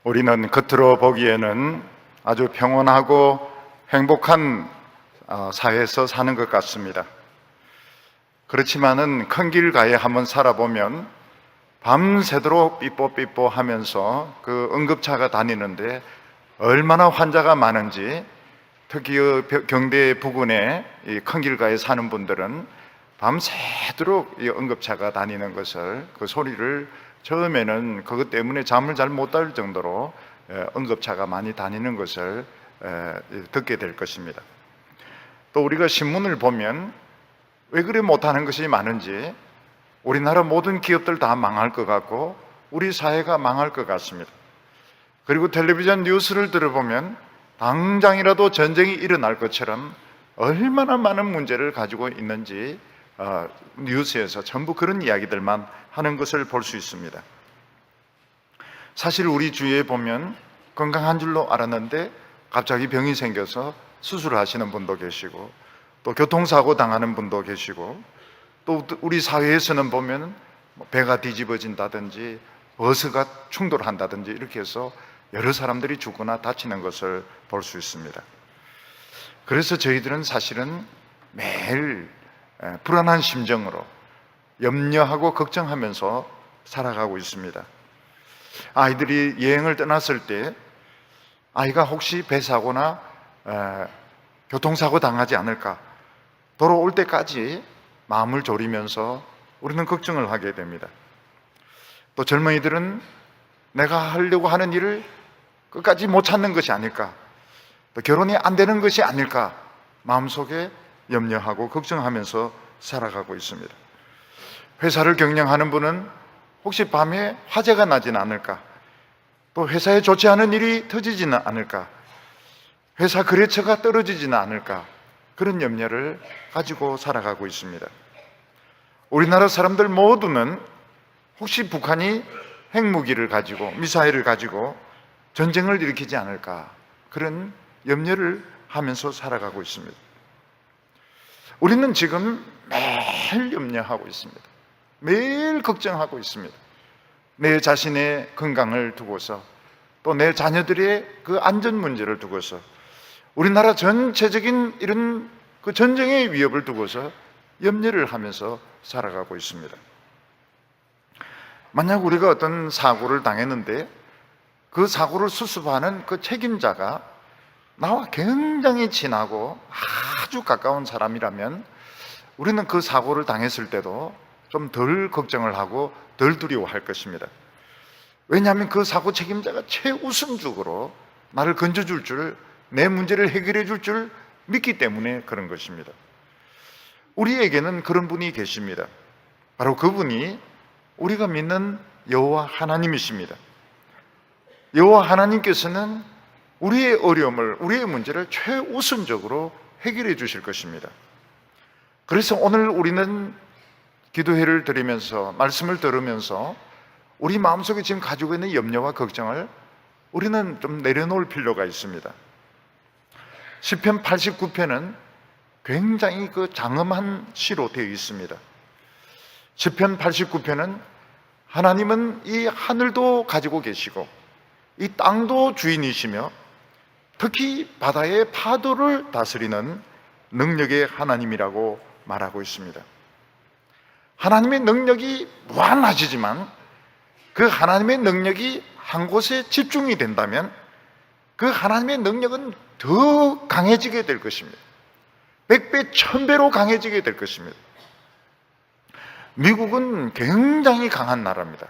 우리는 겉으로 보기에는 아주 평온하고 행복한 사회에서 사는 것 같습니다. 그렇지만은 큰 길가에 한번 살아보면 밤새도록 삐뽀삐뽀 하면서 그 응급차가 다니는데 얼마나 환자가 많은지, 특히 경대 부근에 이 큰 길가에 사는 분들은 밤새도록 이 응급차가 다니는 것을, 그 소리를 처음에는 그것 때문에 잠을 잘 못 잘 정도로 응급차가 많이 다니는 것을 듣게 될 것입니다. 또 우리가 신문을 보면 왜 그리 못하는 것이 많은지, 우리나라 모든 기업들 다 망할 것 같고 우리 사회가 망할 것 같습니다. 그리고 텔레비전 뉴스를 들어보면 당장이라도 전쟁이 일어날 것처럼 얼마나 많은 문제를 가지고 있는지 뉴스에서 전부 그런 이야기들만 하는 것을 볼 수 있습니다. 사실 우리 주위에 보면 건강한 줄로 알았는데 갑자기 병이 생겨서 수술하시는 분도 계시고, 또 교통사고 당하는 분도 계시고, 또 우리 사회에서는 보면 배가 뒤집어진다든지 버스가 충돌한다든지 이렇게 해서 여러 사람들이 죽거나 다치는 것을 볼 수 있습니다. 그래서 저희들은 사실은 매일 불안한 심정으로 염려하고 걱정하면서 살아가고 있습니다. 아이들이 여행을 떠났을 때 아이가 혹시 배사고나 교통사고 당하지 않을까, 돌아올 때까지 마음을 졸이면서 우리는 걱정을 하게 됩니다. 또 젊은이들은 내가 하려고 하는 일을 끝까지 못 찾는 것이 아닐까, 또 결혼이 안 되는 것이 아닐까, 마음속에 염려하고 걱정하면서 살아가고 있습니다. 회사를 경영하는 분은 혹시 밤에 화재가 나지는 않을까, 또 회사에 좋지 않은 일이 터지지는 않을까, 회사 거래처가 떨어지지는 않을까, 그런 염려를 가지고 살아가고 있습니다. 우리나라 사람들 모두는 혹시 북한이 핵무기를 가지고, 미사일을 가지고 전쟁을 일으키지 않을까, 그런 염려를 하면서 살아가고 있습니다. 우리는 지금 매일 염려하고 있습니다. 매일 걱정하고 있습니다. 내 자신의 건강을 두고서, 또 내 자녀들의 그 안전 문제를 두고서, 우리나라 전체적인 이런 그 전쟁의 위협을 두고서 염려를 하면서 살아가고 있습니다. 만약 우리가 어떤 사고를 당했는데 그 사고를 수습하는 그 책임자가 나와 굉장히 친하고 아주 가까운 사람이라면 우리는 그 사고를 당했을 때도 좀 덜 걱정을 하고 덜 두려워할 것입니다. 왜냐하면 그 사고 책임자가 최우선적으로 나를 건져줄 줄, 내 문제를 해결해 줄 줄 믿기 때문에 그런 것입니다. 우리에게는 그런 분이 계십니다. 바로 그분이 우리가 믿는 여호와 하나님이십니다. 여호와 하나님께서는 우리의 어려움을, 우리의 문제를 최우선적으로 해결해 주실 것입니다. 그래서 오늘 우리는 기도회를 드리면서, 말씀을 들으면서 우리 마음속에 지금 가지고 있는 염려와 걱정을 우리는 좀 내려놓을 필요가 있습니다. 시편 89편은 굉장히 그 장엄한 시로 되어 있습니다. 시편 89편은 하나님은 이 하늘도 가지고 계시고 이 땅도 주인이시며 특히 바다의 파도를 다스리는 능력의 하나님이라고 말하고 있습니다. 하나님의 능력이 무한하시지만 그 하나님의 능력이 한 곳에 집중이 된다면 그 하나님의 능력은 더 강해지게 될 것입니다. 100배, 1000배로 강해지게 될 것입니다. 미국은 굉장히 강한 나라입니다.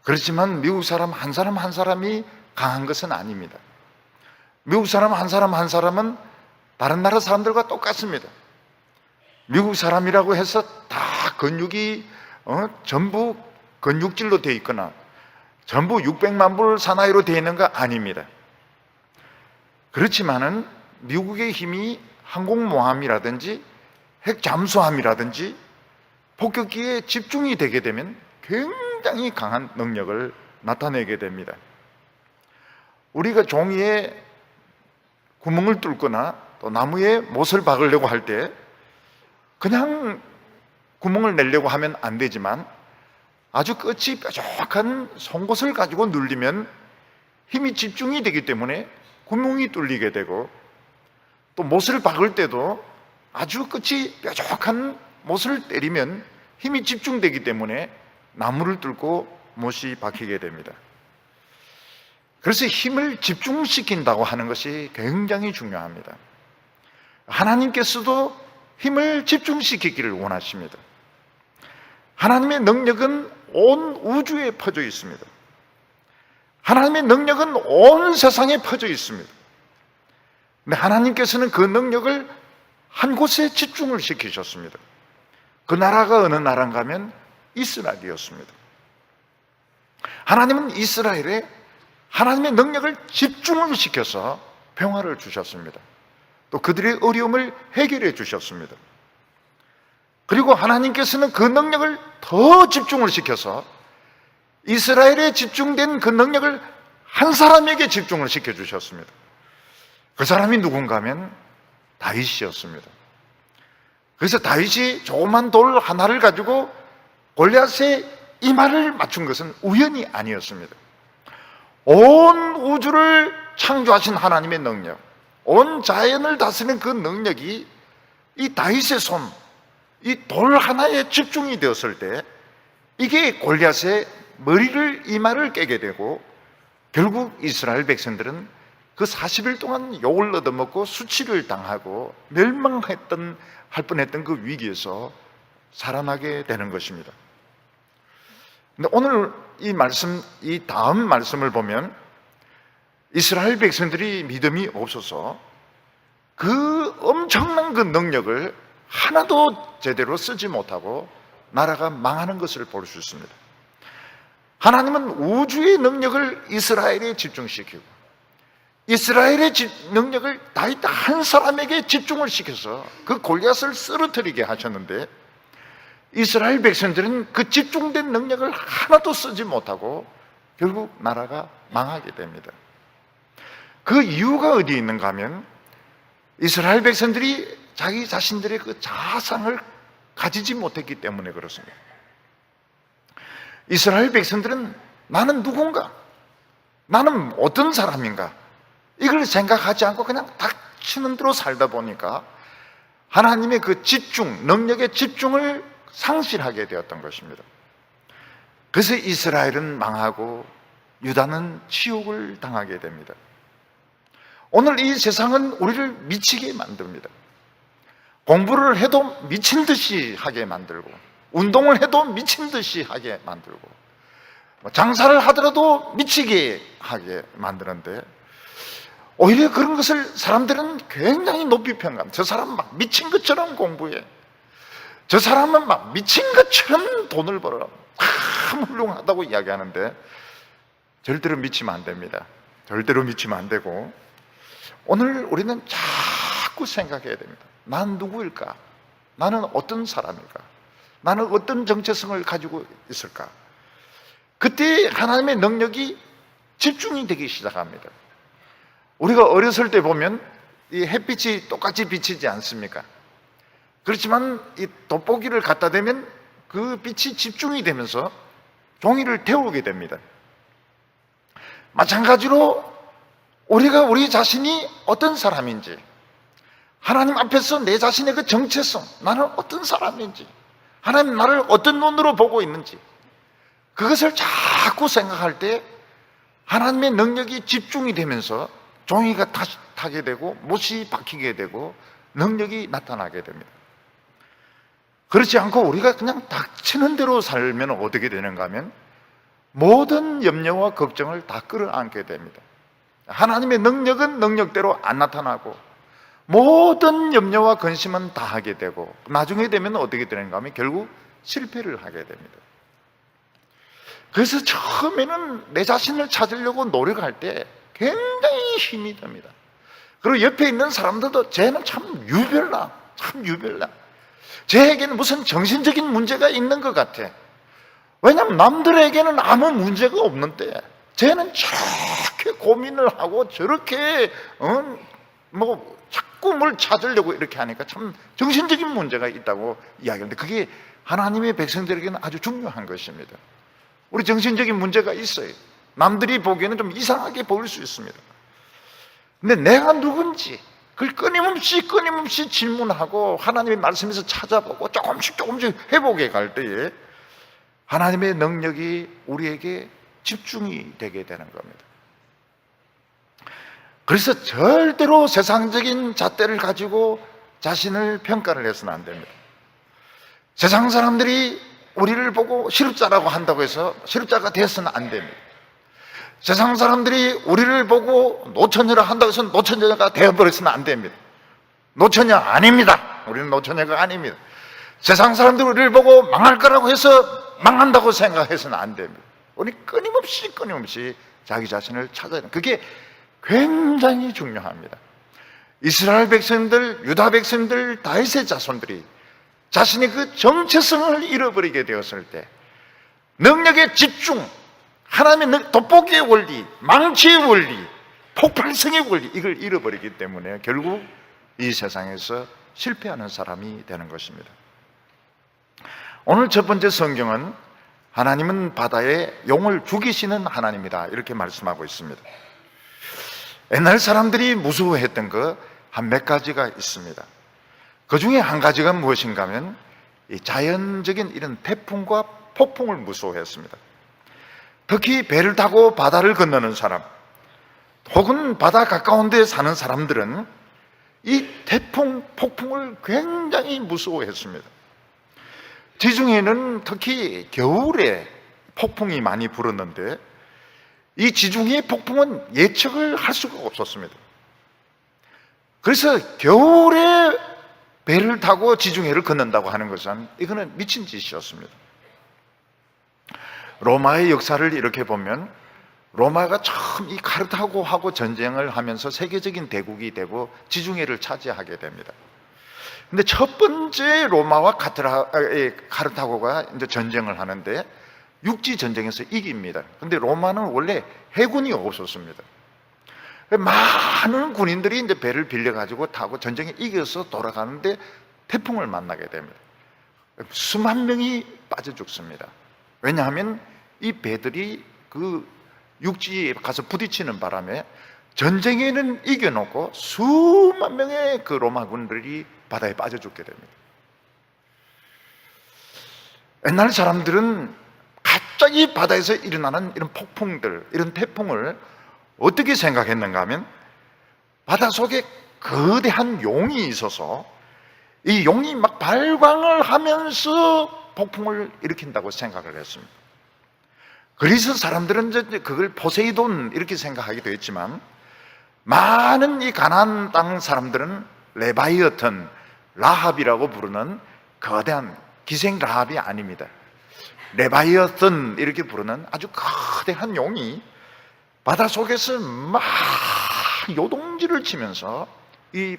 그렇지만 미국 사람 한 사람 한 사람이 강한 것은 아닙니다. 미국 사람 한 사람은 다른 나라 사람들과 똑같습니다. 미국 사람이라고 해서 다 근육이 전부 근육질로 되어 있거나 전부 600만 불 사나이로 되어 있는 거 아닙니다. 그렇지만은 미국의 힘이 항공모함이라든지 핵잠수함이라든지 폭격기에 집중이 되게 되면 굉장히 강한 능력을 나타내게 됩니다. 우리가 종이에 구멍을 뚫거나 또 나무에 못을 박으려고 할 때 그냥 구멍을 내려고 하면 안 되지만 아주 끝이 뾰족한 송곳을 가지고 눌리면 힘이 집중이 되기 때문에 구멍이 뚫리게 되고, 또 못을 박을 때도 아주 끝이 뾰족한 못을 때리면 힘이 집중되기 때문에 나무를 뚫고 못이 박히게 됩니다. 그래서 힘을 집중시킨다고 하는 것이 굉장히 중요합니다. 하나님께서도 힘을 집중시키기를 원하십니다. 하나님의 능력은 온 우주에 퍼져 있습니다. 하나님의 능력은 온 세상에 퍼져 있습니다. 근데 하나님께서는 그 능력을 한 곳에 집중을 시키셨습니다. 그 나라가 어느 나라인가 하면 이스라엘이었습니다. 하나님은 이스라엘에 하나님의 능력을 집중을 시켜서 평화를 주셨습니다. 또 그들의 어려움을 해결해 주셨습니다. 그리고 하나님께서는 그 능력을 더 집중을 시켜서 이스라엘에 집중된 그 능력을 한 사람에게 집중을 시켜주셨습니다. 그 사람이 누군가 하면 다윗이었습니다. 그래서 다윗이 조그만 돌 하나를 가지고 골리앗의 이마를 맞춘 것은 우연이 아니었습니다. 온 우주를 창조하신 하나님의 능력, 온 자연을 다스리는 그 능력이 이 다윗의 손, 이 돌 하나에 집중이 되었을 때 이게 골리앗의 머리를, 이마를 깨게 되고, 결국 이스라엘 백성들은 그 40일 동안 욕을 얻어먹고 수치를 당하고 할 뻔했던 그 위기에서 살아나게 되는 것입니다. 근데 오늘 이 다음 말씀을 보면 이스라엘 백성들이 믿음이 없어서 그 엄청난 그 능력을 하나도 제대로 쓰지 못하고 나라가 망하는 것을 볼 수 있습니다. 하나님은 우주의 능력을 이스라엘에 집중시키고 이스라엘의 능력을 다윗 한 사람에게 집중을 시켜서 그 골리앗을 쓰러뜨리게 하셨는데, 이스라엘 백성들은 그 집중된 능력을 하나도 쓰지 못하고 결국 나라가 망하게 됩니다. 그 이유가 어디에 있는가 하면 이스라엘 백성들이 자기 자신들의 그 자아상을 가지지 못했기 때문에 그렇습니다. 이스라엘 백성들은 나는 누군가, 나는 어떤 사람인가, 이걸 생각하지 않고 그냥 닥치는 대로 살다 보니까 하나님의 그 집중, 능력의 집중을 상실하게 되었던 것입니다. 그래서 이스라엘은 망하고 유다는 치욕을 당하게 됩니다. 오늘 이 세상은 우리를 미치게 만듭니다. 공부를 해도 미친 듯이 하게 만들고, 운동을 해도 미친 듯이 하게 만들고, 장사를 하더라도 미치게 하게 만드는데, 오히려 그런 것을 사람들은 굉장히 높이 평가합니다. 저 사람은 막 미친 것처럼 공부해, 저 사람은 막 미친 것처럼 돈을 벌어, 참 훌륭하다고 이야기하는데 절대로 미치면 안 됩니다. 절대로 미치면 안 되고, 오늘 우리는 자꾸 생각해야 됩니다. 난 누구일까? 나는 어떤 사람일까? 나는 어떤 정체성을 가지고 있을까? 그때 하나님의 능력이 집중이 되기 시작합니다. 우리가 어렸을 때 보면 이 햇빛이 똑같이 비치지 않습니까? 그렇지만 이 돋보기를 갖다 대면 그 빛이 집중이 되면서 종이를 태우게 됩니다. 마찬가지로 우리가 우리 자신이 어떤 사람인지, 하나님 앞에서 내 자신의 그 정체성, 나는 어떤 사람인지, 하나님 나를 어떤 눈으로 보고 있는지, 그것을 자꾸 생각할 때 하나님의 능력이 집중이 되면서 종이가 타게 되고 못이 박히게 되고 능력이 나타나게 됩니다. 그렇지 않고 우리가 그냥 닥치는 대로 살면 어떻게 되는가 하면 모든 염려와 걱정을 다 끌어안게 됩니다. 하나님의 능력은 능력대로 안 나타나고 모든 염려와 근심은 다 하게 되고 나중에 되면 어떻게 되는가 하면 결국 실패를 하게 됩니다. 그래서 처음에는 내 자신을 찾으려고 노력할 때 굉장히 힘이 듭니다. 그리고 옆에 있는 사람들도 쟤는 참 유별나, 참 유별나, 쟤에게는 무슨 정신적인 문제가 있는 것 같아. 왜냐하면 남들에게는 아무 문제가 없는데 쟤는 저렇게 고민을 하고 저렇게 자꾸 뭘 찾으려고 이렇게 하니까 참 정신적인 문제가 있다고 이야기하는데, 그게 하나님의 백성들에게는 아주 중요한 것입니다. 우리 정신적인 문제가 있어요. 남들이 보기에는 좀 이상하게 보일 수 있습니다. 근데 내가 누군지 그걸 끊임없이 질문하고 하나님의 말씀에서 찾아보고 조금씩 회복해 갈 때에 하나님의 능력이 우리에게 집중이 되게 되는 겁니다. 그래서 절대로 세상적인 잣대를 가지고 자신을 평가를 해서는 안 됩니다. 세상 사람들이 우리를 보고 실업자라고 한다고 해서 실업자가 되어서는 안 됩니다. 세상 사람들이 우리를 보고 노처녀라 한다고 해서 노처녀가 되어버려서는 안 됩니다. 노처녀 아닙니다. 우리는 노처녀가 아닙니다. 세상 사람들이 우리를 보고 망할 거라고 해서 망한다고 생각해서는 안 됩니다. 우리 끊임없이 자기 자신을 찾아야 돼요. 그게 굉장히 중요합니다. 이스라엘 백성들, 유다 백성들, 다윗의 자손들이 자신의 그 정체성을 잃어버리게 되었을 때 능력의 집중, 하나님의 돋보기의 원리, 망치의 원리, 폭발성의 원리, 이걸 잃어버리기 때문에 결국 이 세상에서 실패하는 사람이 되는 것입니다. 오늘 첫 번째 성경은 하나님은 바다에 용을 죽이시는 하나님이다 이렇게 말씀하고 있습니다. 옛날 사람들이 무서워했던 거 한 몇 가지가 있습니다. 그 중에 한 가지가 무엇인가 하면 이 자연적인 이런 태풍과 폭풍을 무서워했습니다. 특히 배를 타고 바다를 건너는 사람 혹은 바다 가까운 데 사는 사람들은 이 태풍, 폭풍을 굉장히 무서워했습니다. 지중해는 특히 겨울에 폭풍이 많이 불었는데 이 지중해 폭풍은 예측을 할 수가 없었습니다. 그래서 겨울에 배를 타고 지중해를 건넌다고 하는 것은 이거는 미친 짓이었습니다. 로마의 역사를 이렇게 보면 로마가 처음 이 카르타고하고 전쟁을 하면서 세계적인 대국이 되고 지중해를 차지하게 됩니다. 근데 첫 번째 로마와 카르타고가 이제 전쟁을 하는데 육지 전쟁에서 이깁니다. 근데 로마는 원래 해군이 없었습니다. 많은 군인들이 이제 배를 빌려가지고 타고 전쟁에 이겨서 돌아가는데 태풍을 만나게 됩니다. 수만 명이 빠져 죽습니다. 왜냐하면 이 배들이 그 육지에 가서 부딪히는 바람에 전쟁에는 이겨놓고 수만 명의 그 로마 군들이 바다에 빠져 죽게 됩니다. 옛날 사람들은 갑자기 바다에서 일어나는 이런 폭풍들, 이런 태풍을 어떻게 생각했는가 하면 바닷속에 거대한 용이 있어서 이 용이 막 발광을 하면서 폭풍을 일으킨다고 생각을 했습니다. 그래서 사람들은 이제 그걸 포세이돈 이렇게 생각하기도 했지만 많은 이 가나안 땅 사람들은 레바이어튼, 라합이라고 부르는 거대한 기생 라합이 아닙니다. 레바이어튼 이렇게 부르는 아주 거대한 용이 바닷속에서 막 요동지를 치면서 이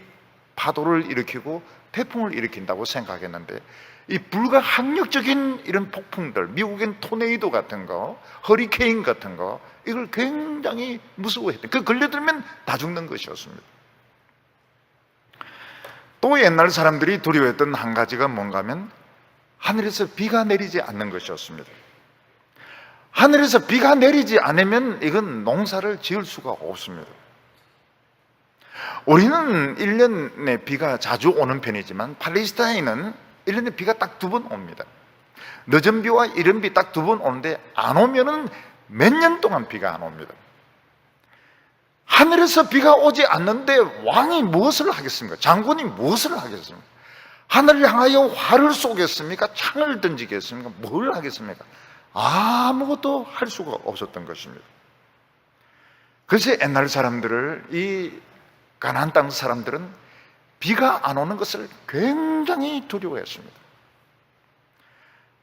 파도를 일으키고 태풍을 일으킨다고 생각했는데 이 불가항력적인 이런 폭풍들, 미국엔 토네이도 같은 거, 허리케인 같은 거, 이걸 굉장히 무서워했던, 그 걸려들면 다 죽는 것이었습니다. 또 옛날 사람들이 두려워했던 한 가지가 뭔가 하면 하늘에서 비가 내리지 않는 것이었습니다. 하늘에서 비가 내리지 않으면 이건 농사를 지을 수가 없습니다. 우리는 1년에 비가 자주 오는 편이지만 팔레스타인은 1년에 비가 딱 2번 옵니다. 늦은 비와 이른 비 딱 2번 오는데 안 오면은 몇 년 동안 비가 안 옵니다. 하늘에서 비가 오지 않는데 왕이 무엇을 하겠습니까? 장군이 무엇을 하겠습니까? 하늘을 향하여 활을 쏘겠습니까? 창을 던지겠습니까? 뭘 하겠습니까? 아무것도 할 수가 없었던 것입니다. 그래서 옛날 사람들을, 이 가나안 땅 사람들은 비가 안 오는 것을 굉장히 두려워했습니다.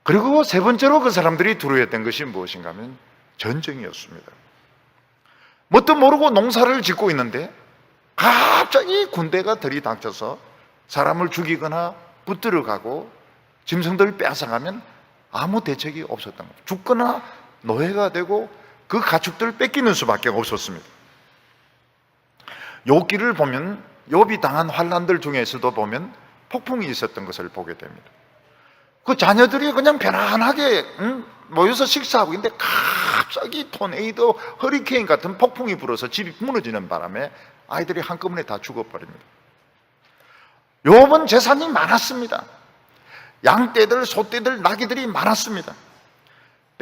그리고 세 번째로 그 사람들이 두려워했던 것이 무엇인가 하면 전쟁이었습니다. 뭣도 모르고 농사를 짓고 있는데 갑자기 군대가 들이닥쳐서 사람을 죽이거나 붙들어 가고 짐승들을 빼앗아가면 아무 대책이 없었던 거예요. 죽거나 노예가 되고 그 가축들을 뺏기는 수밖에 없었습니다. 욥기를 보면 욥이 당한 환난들 중에서도 보면 폭풍이 있었던 것을 보게 됩니다. 그 자녀들이 그냥 편안하게 모여서 식사하고 있는데 갑자기 토네이도, 허리케인 같은 폭풍이 불어서 집이 무너지는 바람에 아이들이 한꺼번에 다 죽어버립니다. 욥은 재산이 많았습니다. 양떼들, 소떼들, 나귀들이 많았습니다.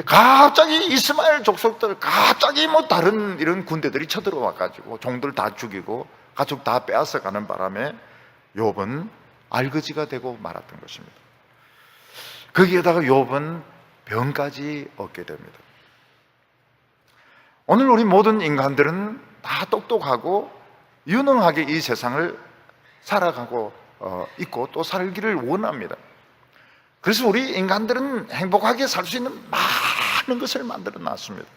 갑자기 이스마엘 족속들, 갑자기 뭐 다른 이런 군대들이 쳐들어와가지고 종들 다 죽이고 가축 다 빼앗아 가는 바람에 욥은 알거지가 되고 말았던 것입니다. 거기에다가 욥은 병까지 얻게 됩니다. 오늘 우리 모든 인간들은 다 똑똑하고 유능하게 이 세상을 살아가고 있고 또 살기를 원합니다. 그래서 우리 인간들은 행복하게 살 수 있는 많은 것을 만들어 놨습니다.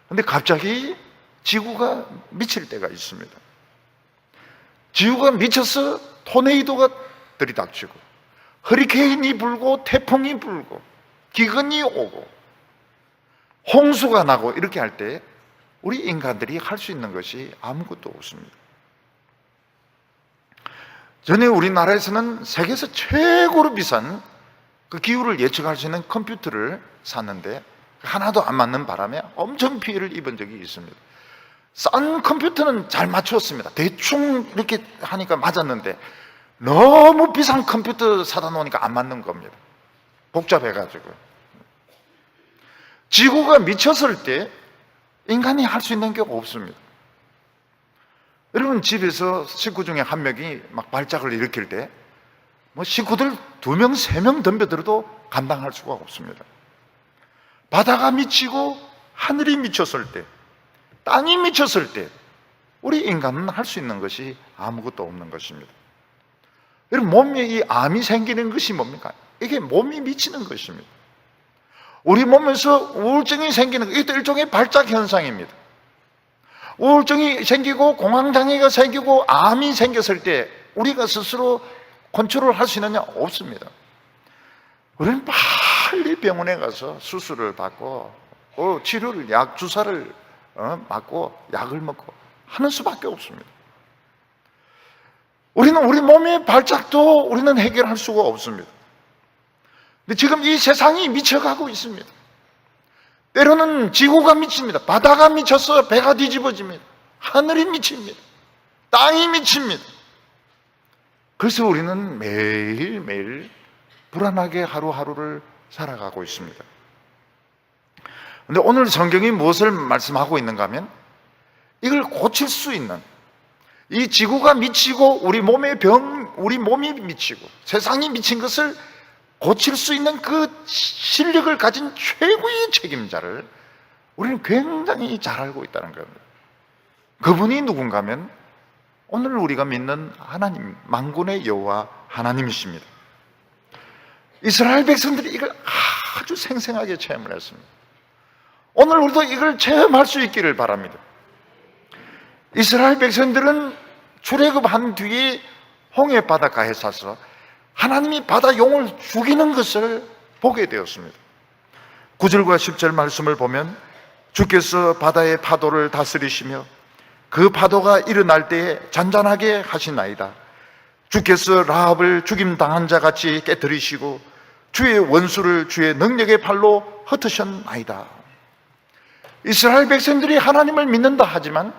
그런데 갑자기 지구가 미칠 때가 있습니다. 지구가 미쳐서 토네이도가 들이닥치고 허리케인이 불고 태풍이 불고 기근이 오고 홍수가 나고 이렇게 할 때 우리 인간들이 할 수 있는 것이 아무것도 없습니다. 전에 우리나라에서는 세계에서 최고로 비싼 그 기후를 예측할 수 있는 컴퓨터를 샀는데 하나도 안 맞는 바람에 엄청 피해를 입은 적이 있습니다. 싼 컴퓨터는 잘 맞췄습니다. 대충 이렇게 하니까 맞았는데 너무 비싼 컴퓨터 사다 놓으니까 안 맞는 겁니다. 복잡해가지고. 지구가 미쳤을 때 인간이 할 수 있는 게 없습니다. 여러분 집에서 식구 중에 한 명이 막 발작을 일으킬 때 뭐 식구들 2명, 3명 덤벼들어도 감당할 수가 없습니다. 바다가 미치고 하늘이 미쳤을 때, 땅이 미쳤을 때 우리 인간은 할 수 있는 것이 아무것도 없는 것입니다. 여러분 몸에 이 암이 생기는 것이 뭡니까? 이게 몸이 미치는 것입니다. 우리 몸에서 우울증이 생기는 것, 이것도 일종의 발작 현상입니다. 우울증이 생기고 공황장애가 생기고 암이 생겼을 때 우리가 스스로 컨트롤 할 수 있느냐? 없습니다. 우리는 빨리 병원에 가서 수술을 받고 치료를, 약 주사를 맞고 약을 먹고 하는 수밖에 없습니다. 우리는 우리 몸의 발작도 우리는 해결할 수가 없습니다. 근데 지금 이 세상이 미쳐가고 있습니다. 때로는 지구가 미칩니다. 바다가 미쳐서 배가 뒤집어집니다. 하늘이 미칩니다. 땅이 미칩니다. 그래서 우리는 매일매일 불안하게 하루하루를 살아가고 있습니다. 그런데 오늘 성경이 무엇을 말씀하고 있는가 하면 이걸 고칠 수 있는, 이 지구가 미치고 우리 몸의 우리 몸이 미치고 세상이 미친 것을 고칠 수 있는 그 실력을 가진 최고의 책임자를 우리는 굉장히 잘 알고 있다는 겁니다. 그분이 누군가 하면 오늘 우리가 믿는 하나님, 만군의 여호와 하나님이십니다. 이스라엘 백성들이 이걸 아주 생생하게 체험을 했습니다. 오늘 우리도 이걸 체험할 수 있기를 바랍니다. 이스라엘 백성들은 출애굽한 뒤에 홍해 바닷가에 서서 하나님이 바다 용을 죽이는 것을 보게 되었습니다. 9절과 10절 말씀을 보면 주께서 바다의 파도를 다스리시며 그 파도가 일어날 때에 잔잔하게 하시나이다. 주께서 라합을 죽임당한 자같이 깨뜨리시고 주의 원수를 주의 능력의 팔로 흩으셨나이다. 이스라엘 백성들이 하나님을 믿는다 하지만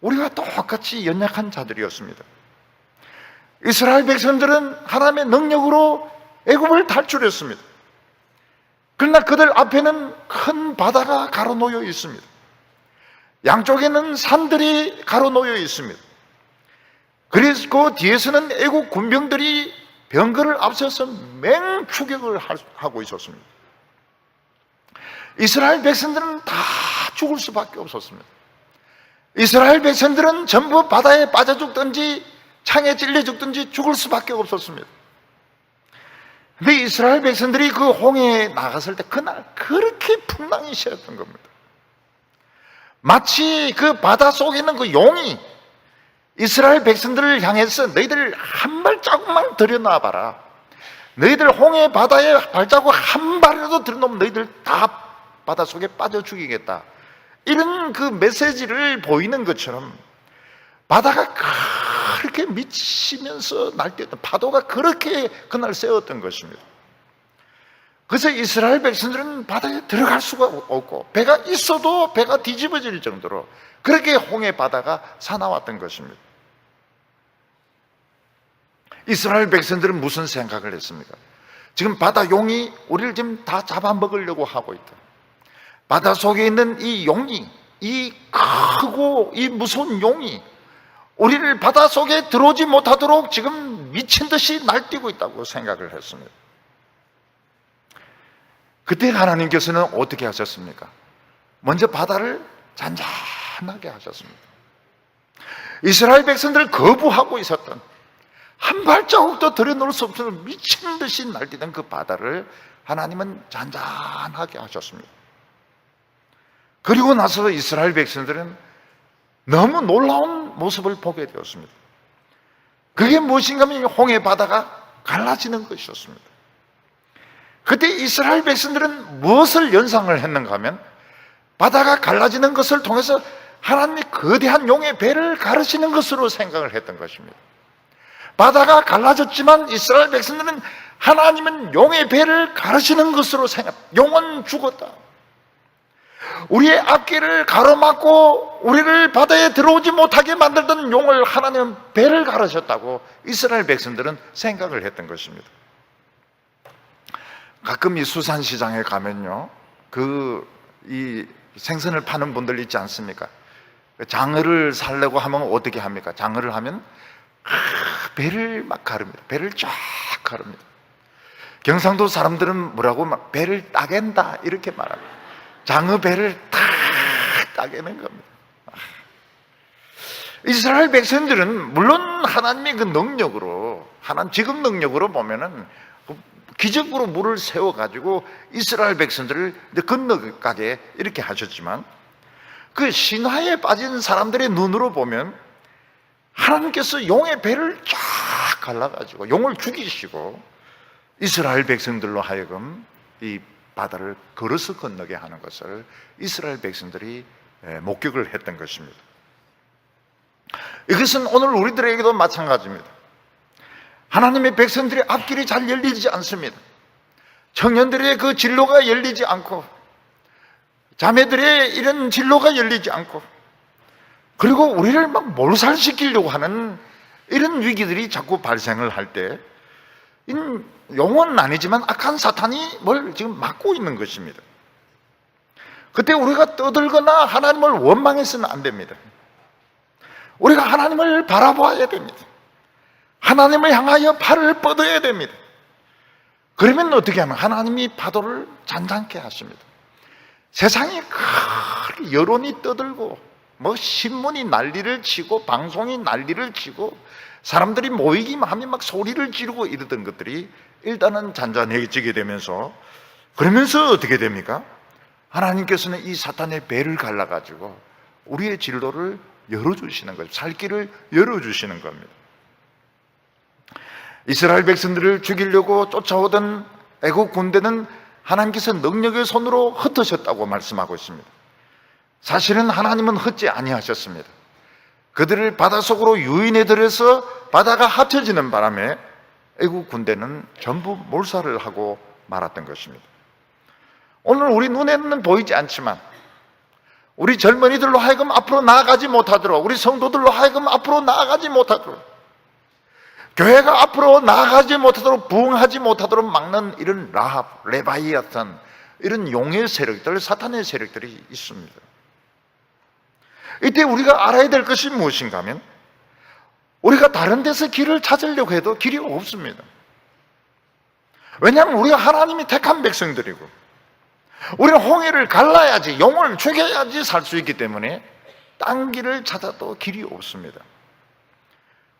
우리가 똑같이 연약한 자들이었습니다. 이스라엘 백성들은 하나님의 능력으로 애굽을 탈출했습니다. 그러나 그들 앞에는 큰 바다가 가로놓여 있습니다. 양쪽에는 산들이 가로놓여 있습니다. 그래서 그 뒤에서는 애국 군병들이 병거를 앞서서 맹추격을 하고 있었습니다. 이스라엘 백성들은 다 죽을 수밖에 없었습니다. 이스라엘 백성들은 전부 바다에 빠져 죽든지 창에 찔려 죽든지 죽을 수밖에 없었습니다. 근데 이스라엘 백성들이 그 홍해에 나갔을 때 그날 그렇게 풍랑이 심했던 겁니다. 마치 그 바다 속에 있는 그 용이 이스라엘 백성들을 향해서 너희들 한 발자국만 들여놔봐라. 너희들 홍해 바다에 발자국 한 발이라도 들여놓으면 너희들 다 바다 속에 빠져 죽이겠다. 이런 그 메시지를 보이는 것처럼 바다가 그렇게 미치면서 날뛰었던, 파도가 그렇게 그날 세웠던 것입니다. 그래서 이스라엘 백성들은 바다에 들어갈 수가 없고 배가 있어도 배가 뒤집어질 정도로 그렇게 홍해 바다가 사나웠던 것입니다. 이스라엘 백성들은 무슨 생각을 했습니까? 지금 바다 용이 우리를 지금 다 잡아먹으려고 하고 있다. 바다 속에 있는 이 용이, 이 크고 이 무서운 용이 우리를 바다 속에 들어오지 못하도록 지금 미친 듯이 날뛰고 있다고 생각을 했습니다. 그때 하나님께서는 어떻게 하셨습니까? 먼저 바다를 잔잔하게 하셨습니다. 이스라엘 백성들을 거부하고 있었던, 한 발자국도 들여놓을 수 없는 미친 듯이 날뛰던 그 바다를 하나님은 잔잔하게 하셨습니다. 그리고 나서 이스라엘 백성들은 너무 놀라운 모습을 보게 되었습니다. 그게 무엇인가 하면 홍해 바다가 갈라지는 것이었습니다. 그때 이스라엘 백성들은 무엇을 연상을 했는가 하면 바다가 갈라지는 것을 통해서 하나님이 거대한 용의 배를 가르치는 것으로 생각을 했던 것입니다. 바다가 갈라졌지만 이스라엘 백성들은 하나님은 용의 배를 가르치는 것으로 생각, 용은 죽었다. 우리의 앞길을 가로막고 우리를 바다에 들어오지 못하게 만들던 용을 하나님은 배를 가르쳤다고 이스라엘 백성들은 생각을 했던 것입니다. 가끔 이 수산시장에 가면요, 이 생선을 파는 분들 있지 않습니까? 장어를 사려고 하면 어떻게 합니까? 장어를 하면 배를 막 가릅니다. 배를 쫙 가릅니다. 경상도 사람들은 뭐라고 막 배를 따갠다 이렇게 말합니다. 장어 배를 탁 따개는 겁니다. 이스라엘 백성들은 물론 하나님의 그 능력으로, 하나님 지금 능력으로 보면은 기적으로 물을 세워가지고 이스라엘 백성들을 건너가게 이렇게 하셨지만, 그 신화에 빠진 사람들의 눈으로 보면 하나님께서 용의 배를 쫙 갈라가지고 용을 죽이시고 이스라엘 백성들로 하여금 이 바다를 걸어서 건너게 하는 것을 이스라엘 백성들이 목격을 했던 것입니다. 이것은 오늘 우리들에게도 마찬가지입니다. 하나님의 백성들의 앞길이 잘 열리지 않습니다. 청년들의 그 진로가 열리지 않고, 자매들의 이런 진로가 열리지 않고, 그리고 우리를 막 몰살시키려고 하는 이런 위기들이 자꾸 발생을 할 때, 용은 아니지만 악한 사탄이 뭘 지금 막고 있는 것입니다. 그때 우리가 떠들거나 하나님을 원망해서는 안 됩니다. 우리가 하나님을 바라봐야 됩니다. 하나님을 향하여 팔을 뻗어야 됩니다. 그러면 어떻게 하면 하나님이 파도를 잔잔케 하십니다. 세상에 큰 여론이 떠들고 뭐 신문이 난리를 치고 방송이 난리를 치고 사람들이 모이기만 하면 막 소리를 지르고 이러던 것들이 일단은 잔잔해지게 되면서, 그러면서 어떻게 됩니까? 하나님께서는 이 사탄의 배를 갈라가지고 우리의 진로를 열어주시는 거죠. 살 길을 열어주시는 겁니다. 이스라엘 백성들을 죽이려고 쫓아오던 애국 군대는 하나님께서 능력의 손으로 흩으셨다고 말씀하고 있습니다. 사실은 하나님은 흩지 아니하셨습니다. 그들을 바닷속으로 유인해 들여서 바다가 합쳐지는 바람에 애국 군대는 전부 몰살을 하고 말았던 것입니다. 오늘 우리 눈에는 보이지 않지만 우리 젊은이들로 하여금 앞으로 나아가지 못하도록, 우리 성도들로 하여금 앞으로 나아가지 못하도록, 교회가 앞으로 나아가지 못하도록, 부흥하지 못하도록 막는 이런 라합, 레바이아탄, 이런 용의 세력들, 사탄의 세력들이 있습니다. 이때 우리가 알아야 될 것이 무엇인가 하면, 우리가 다른 데서 길을 찾으려고 해도 길이 없습니다. 왜냐하면 우리가 하나님이 택한 백성들이고, 우리는 홍해를 갈라야지, 용을 죽여야지 살 수 있기 때문에 딴 길을 찾아도 길이 없습니다.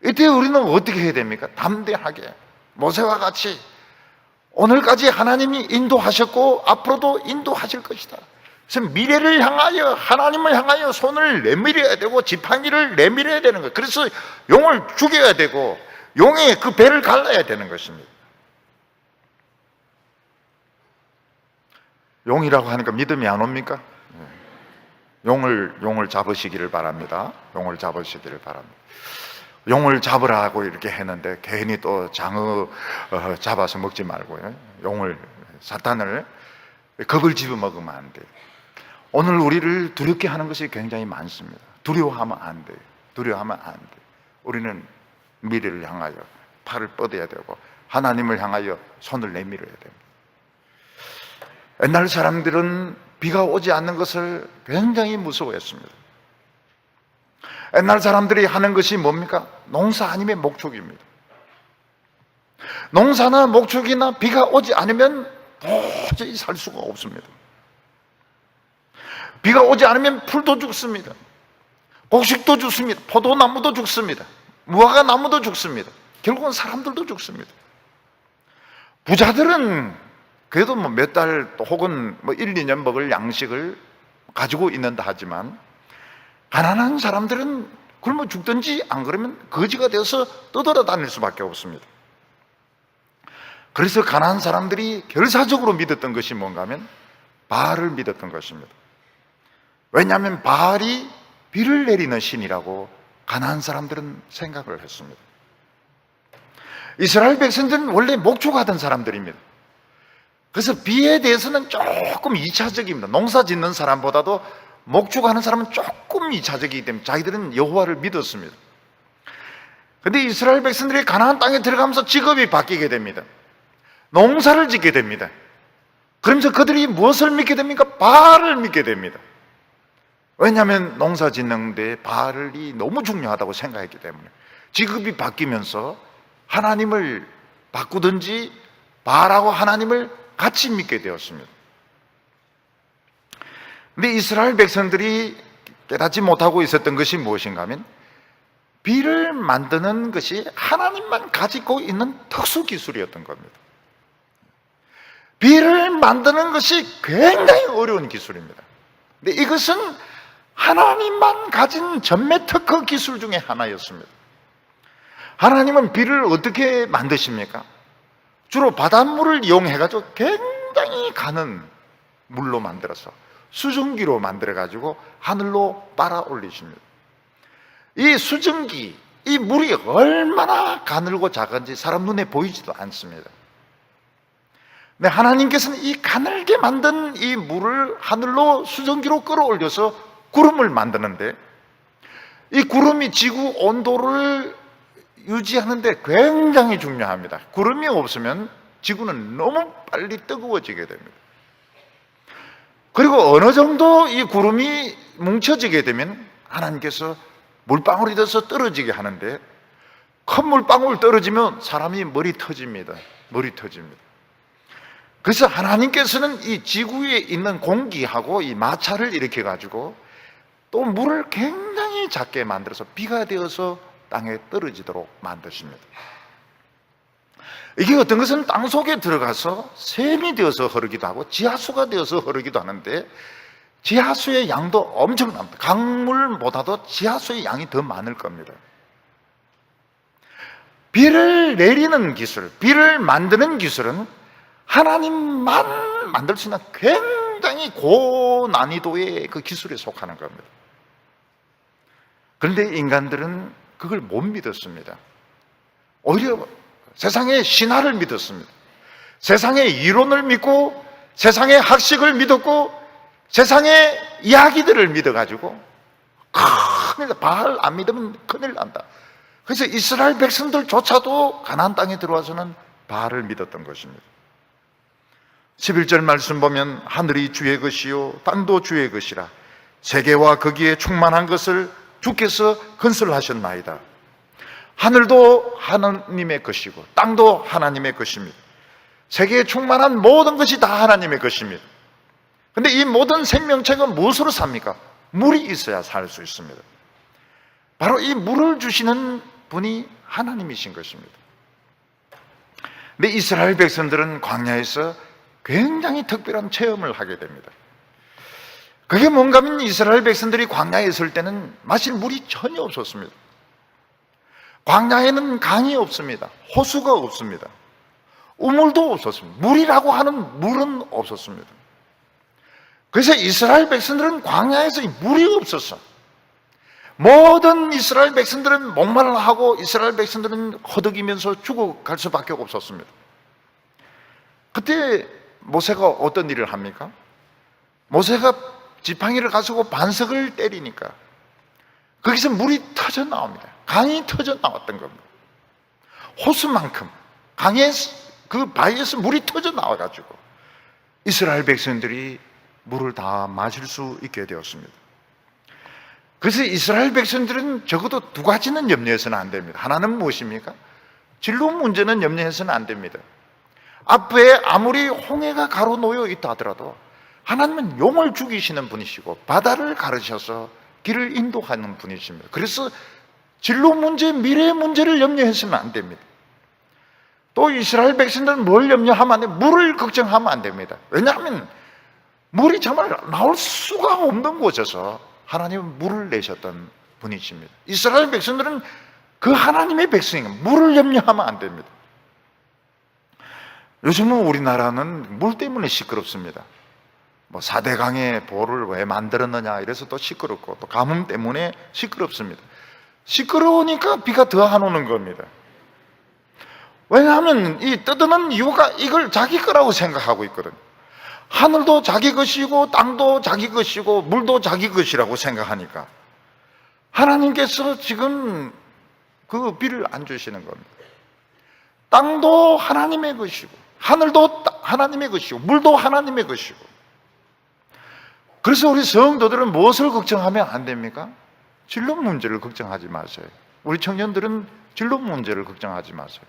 이때 우리는 어떻게 해야 됩니까? 담대하게 모세와 같이 오늘까지 하나님이 인도하셨고 앞으로도 인도하실 것이다. 그래서 미래를 향하여, 하나님을 향하여 손을 내밀어야 되고 지팡이를 내밀어야 되는 거예요. 그래서 용을 죽여야 되고 용의 그 배를 갈라야 되는 것입니다. 용이라고 하니까 믿음이 안 옵니까? 용을 잡으시기를 바랍니다. 용을 잡으시기를 바랍니다. 용을 잡으라고 이렇게 했는데 괜히 또 장어 잡아서 먹지 말고요. 용을 사탄을 겁을 집어먹으면 안 돼요. 오늘 우리를 두렵게 하는 것이 굉장히 많습니다. 두려워하면 안 돼요. 두려워하면 안 돼요. 우리는 미래를 향하여 팔을 뻗어야 되고 하나님을 향하여 손을 내밀어야 됩니다. 옛날 사람들은 비가 오지 않는 것을 굉장히 무서워했습니다. 옛날 사람들이 하는 것이 뭡니까? 농사 아니면 목축입니다. 농사나 목축이나 비가 오지 않으면 도저히 살 수가 없습니다. 비가 오지 않으면 풀도 죽습니다. 곡식도 죽습니다. 포도나무도 죽습니다. 무화과나무도 죽습니다. 결국은 사람들도 죽습니다. 부자들은 그래도 몇 달 혹은 1, 2년 먹을 양식을 가지고 있는다 하지만 가난한 사람들은 굶어 죽든지 안 그러면 거지가 되어서 떠돌아다닐 수밖에 없습니다. 그래서 가난한 사람들이 결사적으로 믿었던 것이 뭔가 하면 바알을 믿었던 것입니다. 왜냐하면 바알이 비를 내리는 신이라고 가난한 사람들은 생각을 했습니다. 이스라엘 백성들은 원래 목축하던 사람들입니다. 그래서 비에 대해서는 조금 2차적입니다. 농사 짓는 사람보다도 목축하는 사람은 조금 2차적이기 때문에 자기들은 여호와를 믿었습니다. 그런데 이스라엘 백성들이 가나안 땅에 들어가면서 직업이 바뀌게 됩니다. 농사를 짓게 됩니다. 그러면서 그들이 무엇을 믿게 됩니까? 바알을 믿게 됩니다. 왜냐하면 농사 짓는 데 바알이 너무 중요하다고 생각했기 때문에. 직업이 바뀌면서 하나님을 바꾸든지 바알하고 하나님을 같이 믿게 되었습니다. 근데 이스라엘 백성들이 깨닫지 못하고 있었던 것이 무엇인가 하면 비를 만드는 것이 하나님만 가지고 있는 특수 기술이었던 겁니다. 비를 만드는 것이 굉장히 어려운 기술입니다. 근데 이것은 하나님만 가진 전매 특허 기술 중에 하나였습니다. 하나님은 비를 어떻게 만드십니까? 주로 바닷물을 이용해가지고 굉장히 가는 물로 만들어서 수증기로 만들어가지고 하늘로 빨아 올리십니다. 이 수증기, 이 물이 얼마나 가늘고 작은지 사람 눈에 보이지도 않습니다. 근데 하나님께서는 이 가늘게 만든 이 물을 하늘로 수증기로 끌어올려서 구름을 만드는데 이 구름이 지구 온도를 유지하는데 굉장히 중요합니다. 구름이 없으면 지구는 너무 빨리 뜨거워지게 됩니다. 그리고 어느 정도 이 구름이 뭉쳐지게 되면 하나님께서 물방울이 돼서 떨어지게 하는데 큰 물방울 떨어지면 사람이 머리 터집니다. 머리 터집니다. 그래서 하나님께서는 이 지구에 있는 공기하고 이 마찰을 일으켜 가지고 또 물을 굉장히 작게 만들어서 비가 되어서 땅에 떨어지도록 만드십니다. 이게 어떤 것은 땅 속에 들어가서 샘이 되어서 흐르기도 하고 지하수가 되어서 흐르기도 하는데 지하수의 양도 엄청납니다. 강물보다도 지하수의 양이 더 많을 겁니다. 비를 내리는 기술, 비를 만드는 기술은 하나님만 만들 수 있는 굉장히 고난이도의 그 기술에 속하는 겁니다. 그런데 인간들은 그걸 못 믿었습니다. 오히려 세상의 신화를 믿었습니다. 세상의 이론을 믿고 세상의 학식을 믿었고 세상의 이야기들을 믿어가지고 큰일 나. 바알 안 믿으면 큰일 난다. 그래서 이스라엘 백성들조차도 가나안 땅에 들어와서는 바알을 믿었던 것입니다. 11절 말씀 보면 하늘이 주의 것이요 땅도 주의 것이라 세계와 거기에 충만한 것을 주께서 건설하셨나이다. 하늘도 하나님의 것이고 땅도 하나님의 것입니다. 세계에 충만한 모든 것이 다 하나님의 것입니다. 그런데 이 모든 생명체가 무엇으로 삽니까? 물이 있어야 살 수 있습니다. 바로 이 물을 주시는 분이 하나님이신 것입니다. 근데 이스라엘 백성들은 광야에서 굉장히 특별한 체험을 하게 됩니다. 그게 뭔가 하면 이스라엘 백성들이 광야에 있을 때는 마실 물이 전혀 없었습니다. 광야에는 강이 없습니다. 호수가 없습니다. 우물도 없었습니다. 물이라고 하는 물은 없었습니다. 그래서 이스라엘 백성들은 광야에서 물이 없었어. 모든 이스라엘 백성들은 목말라 하고 이스라엘 백성들은 허덕이면서 죽어갈 수밖에 없었습니다. 그때 모세가 어떤 일을 합니까? 모세가 지팡이를 가지고 반석을 때리니까 거기서 물이 터져 나옵니다. 강이 터져 나왔던 겁니다. 호수만큼 강에 그 바위에서 물이 터져 나와가지고 이스라엘 백성들이 물을 다 마실 수 있게 되었습니다. 그래서 이스라엘 백성들은 적어도 두 가지는 염려해서는 안 됩니다. 하나는 무엇입니까? 진로 문제는 염려해서는 안 됩니다. 앞에 아무리 홍해가 가로놓여 있다 하더라도 하나님은 용을 죽이시는 분이시고 바다를 가르셔서 길을 인도하는 분이십니다. 그래서 진로 문제, 미래의 문제를 염려해서는 안 됩니다. 또 이스라엘 백성들은 뭘 염려하면 안 돼요? 물을 걱정하면 안 됩니다. 왜냐하면 물이 정말 나올 수가 없는 곳에서 하나님은 물을 내셨던 분이십니다. 이스라엘 백성들은 그 하나님의 백성이에요. 물을 염려하면 안 됩니다. 요즘은 우리나라는 물 때문에 시끄럽습니다. 뭐 4대 강의 보를 왜 만들었느냐 이래서 또 시끄럽고, 또 가뭄 때문에 시끄럽습니다. 시끄러우니까 비가 더 안 오는 겁니다. 왜냐하면 이 떠드는 이유가 이걸 자기 거라고 생각하고 있거든요. 하늘도 자기 것이고 땅도 자기 것이고 물도 자기 것이라고 생각하니까 하나님께서 지금 그 비를 안 주시는 겁니다. 땅도 하나님의 것이고 하늘도 하나님의 것이고 물도 하나님의 것이고. 그래서 우리 성도들은 무엇을 걱정하면 안 됩니까? 진로 문제를 걱정하지 마세요. 우리 청년들은 진로 문제를 걱정하지 마세요.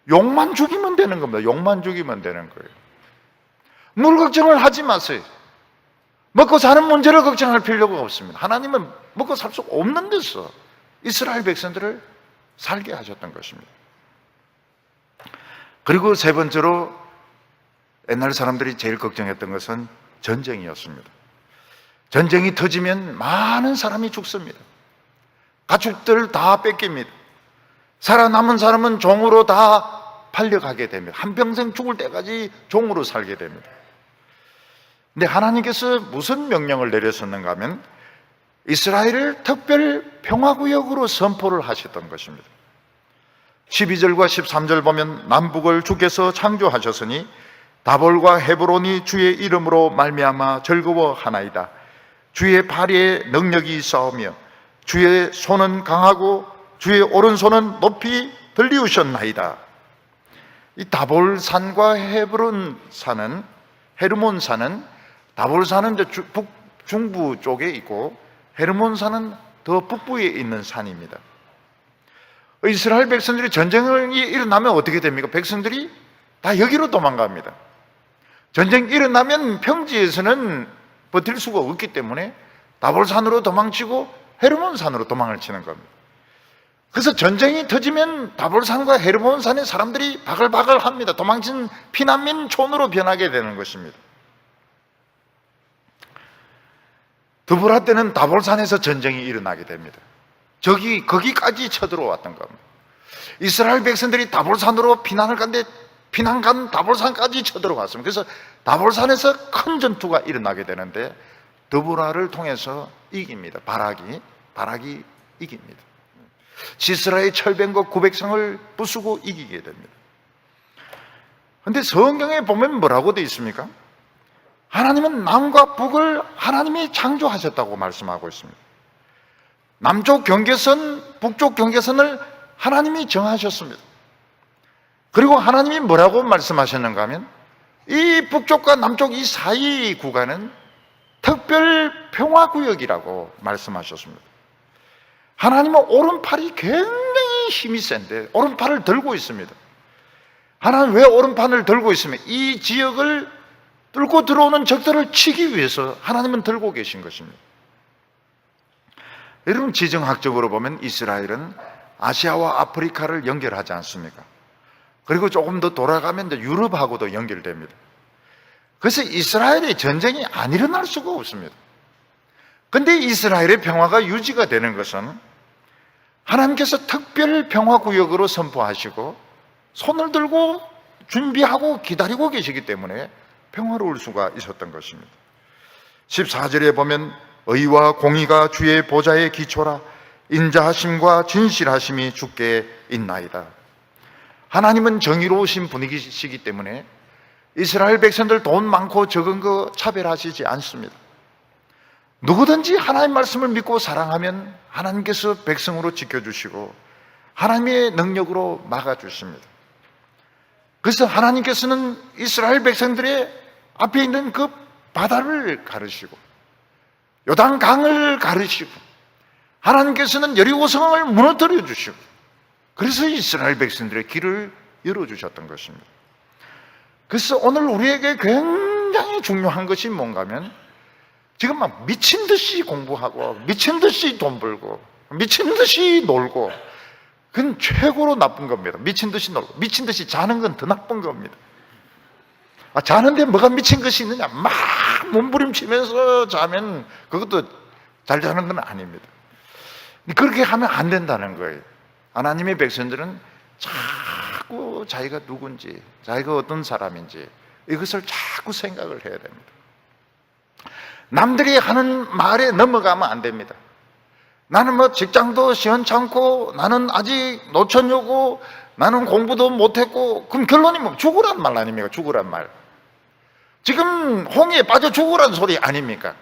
욕만 죽이면 되는 겁니다. 욕만 죽이면 되는 거예요. 물 걱정을 하지 마세요. 먹고 사는 문제를 걱정할 필요가 없습니다. 하나님은 먹고 살 수 없는 데서 이스라엘 백성들을 살게 하셨던 것입니다. 그리고 세 번째로 옛날 사람들이 제일 걱정했던 것은 전쟁이었습니다. 전쟁이 터지면 많은 사람이 죽습니다. 가축들 다 뺏깁니다. 살아남은 사람은 종으로 다 팔려가게 됩니다. 한평생 죽을 때까지 종으로 살게 됩니다. 근데 하나님께서 무슨 명령을 내렸었는가 하면 이스라엘을 특별 평화구역으로 선포를 하셨던 것입니다. 12절과 13절 보면 남북을 주께서 창조하셨으니 다볼과 헤브론이 주의 이름으로 말미암아 즐거워하나이다. 주의 발에 능력이 있사오며 주의 손은 강하고 주의 오른손은 높이 들리우셨나이다. 이 다볼산과 헤브론산은, 헤르몬산은, 다볼산은 이제 중부 쪽에 있고 헤르몬산은 더 북부에 있는 산입니다. 이스라엘 백성들이 전쟁이 일어나면 어떻게 됩니까? 백성들이 다 여기로 도망갑니다. 전쟁이 일어나면 평지에서는 버틸 수가 없기 때문에 다볼산으로 도망치고 헤르몬산으로 도망을 치는 겁니다. 그래서 전쟁이 터지면 다볼산과 헤르몬산의 사람들이 바글바글 합니다. 도망친 피난민촌으로 변하게 되는 것입니다. 드보라 때는 다볼산에서 전쟁이 일어나게 됩니다. 거기까지 쳐들어왔던 겁니다. 이스라엘 백성들이 다볼산으로 피난을 간데 피난 간 다볼산까지 쳐들어왔습니다. 그래서 다볼산에서 큰 전투가 일어나게 되는데 드보라를 통해서 이깁니다. 바락이 이깁니다. 시스라의 철병과 900성을 부수고 이기게 됩니다. 그런데 성경에 보면 뭐라고 되어 있습니까? 하나님은 남과 북을 하나님이 창조하셨다고 말씀하고 있습니다. 남쪽 경계선, 북쪽 경계선을 하나님이 정하셨습니다. 그리고 하나님이 뭐라고 말씀하셨는가 하면 이 북쪽과 남쪽 이 사이 구간은 특별 평화구역이라고 말씀하셨습니다. 하나님은 오른팔이 굉장히 힘이 센데 오른팔을 들고 있습니다. 하나님 왜 오른팔을 들고 있으면 이 지역을 뚫고 들어오는 적들을 치기 위해서 하나님은 들고 계신 것입니다. 여러분, 지정학적으로 보면 이스라엘은 아시아와 아프리카를 연결하지 않습니까? 그리고 조금 더 돌아가면 유럽하고도 연결됩니다. 그래서 이스라엘의 전쟁이 안 일어날 수가 없습니다. 그런데 이스라엘의 평화가 유지가 되는 것은 하나님께서 특별 평화구역으로 선포하시고 손을 들고 준비하고 기다리고 계시기 때문에 평화로울 수가 있었던 것입니다. 14절에 보면 의와 공의가 주의 보좌의 기초라 인자하심과 진실하심이 주께 있나이다. 하나님은 정의로우신 분이시기 때문에 이스라엘 백성들 돈 많고 적은 거 차별하시지 않습니다. 누구든지 하나님 말씀을 믿고 사랑하면 하나님께서 백성으로 지켜주시고 하나님의 능력으로 막아주십니다. 그래서 하나님께서는 이스라엘 백성들의 앞에 있는 그 바다를 가르시고 요단강을 가르시고 하나님께서는 여리고성을 무너뜨려 주시고 그래서 이스라엘 백성들의 길을 열어주셨던 것입니다. 그래서 오늘 우리에게 굉장히 중요한 것이 뭔가 하면 지금 막 미친 듯이 공부하고 미친 듯이 돈 벌고 미친 듯이 놀고 그건 최고로 나쁜 겁니다. 미친 듯이 놀고 미친 듯이 자는 건 더 나쁜 겁니다. 자는데 뭐가 미친 것이 있느냐? 막 몸부림치면서 자면 그것도 잘 자는 건 아닙니다. 그렇게 하면 안 된다는 거예요. 하나님의 백성들은 자꾸 자기가 누군지 자기가 어떤 사람인지 이것을 자꾸 생각을 해야 됩니다. 남들이 하는 말에 넘어가면 안 됩니다. 나는 뭐 직장도 시원찮고 나는 아직 노처녀고 나는 공부도 못했고 그럼 결론이 뭐 죽으란 말 아닙니까? 죽으란 말. 지금 홍해에 빠져 죽으란 소리 아닙니까?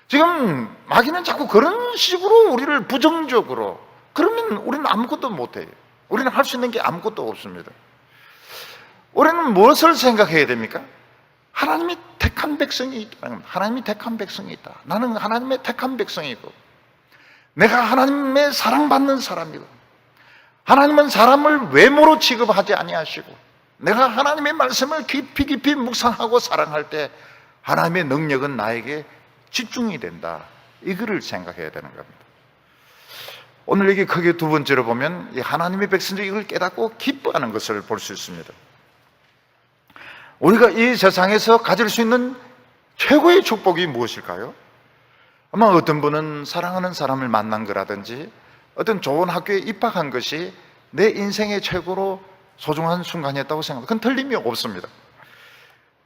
지금 마귀는 자꾸 그런 식으로 우리를 부정적으로 그러면 우리는 아무것도 못해요. 우리는 할 수 있는 게 아무것도 없습니다. 우리는 무엇을 생각해야 됩니까? 하나님이 택한 백성이 있다는 겁니다. 하나님이 택한 백성이 있다. 나는 하나님의 택한 백성이고 내가 하나님의 사랑받는 사람이고 하나님은 사람을 외모로 취급하지 아니하시고 내가 하나님의 말씀을 깊이 깊이 묵상하고 사랑할 때 하나님의 능력은 나에게 집중이 된다. 이거를 생각해야 되는 겁니다. 오늘 여기 크게 두 번째로 보면 이 하나님의 백성들이 이걸 깨닫고 기뻐하는 것을 볼 수 있습니다. 우리가 이 세상에서 가질 수 있는 최고의 축복이 무엇일까요? 아마 어떤 분은 사랑하는 사람을 만난 거라든지 어떤 좋은 학교에 입학한 것이 내 인생의 최고로 소중한 순간이었다고 생각합니다. 그건 틀림이 없습니다.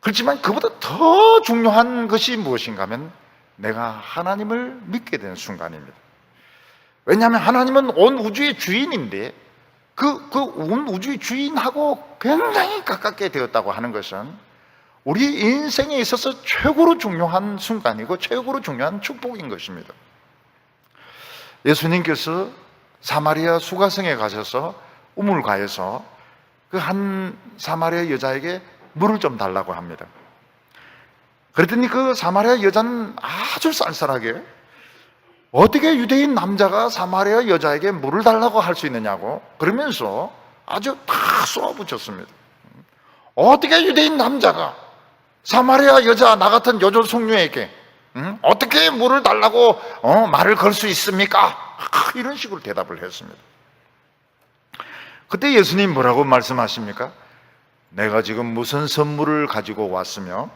그렇지만 그보다 더 중요한 것이 무엇인가 하면 내가 하나님을 믿게 된 순간입니다. 왜냐하면 하나님은 온 우주의 주인인데 온 우주의 주인하고 굉장히 가깝게 되었다고 하는 것은 우리 인생에 있어서 최고로 중요한 순간이고 최고로 중요한 축복인 것입니다. 예수님께서 사마리아 수가성에 가셔서 우물가에서 그 한 사마리아 여자에게 물을 좀 달라고 합니다. 그랬더니 그 사마리아 여자는 아주 쌀쌀하게 어떻게 유대인 남자가 사마리아 여자에게 물을 달라고 할 수 있느냐고 그러면서 아주 다 쏘아붙였습니다. 어떻게 유대인 남자가 사마리아 여자 나 같은 여조숙녀에게 어떻게 물을 달라고 말을 걸 수 있습니까? 이런 식으로 대답을 했습니다. 그때 예수님 뭐라고 말씀하십니까? 내가 지금 무슨 선물을 가지고 왔으며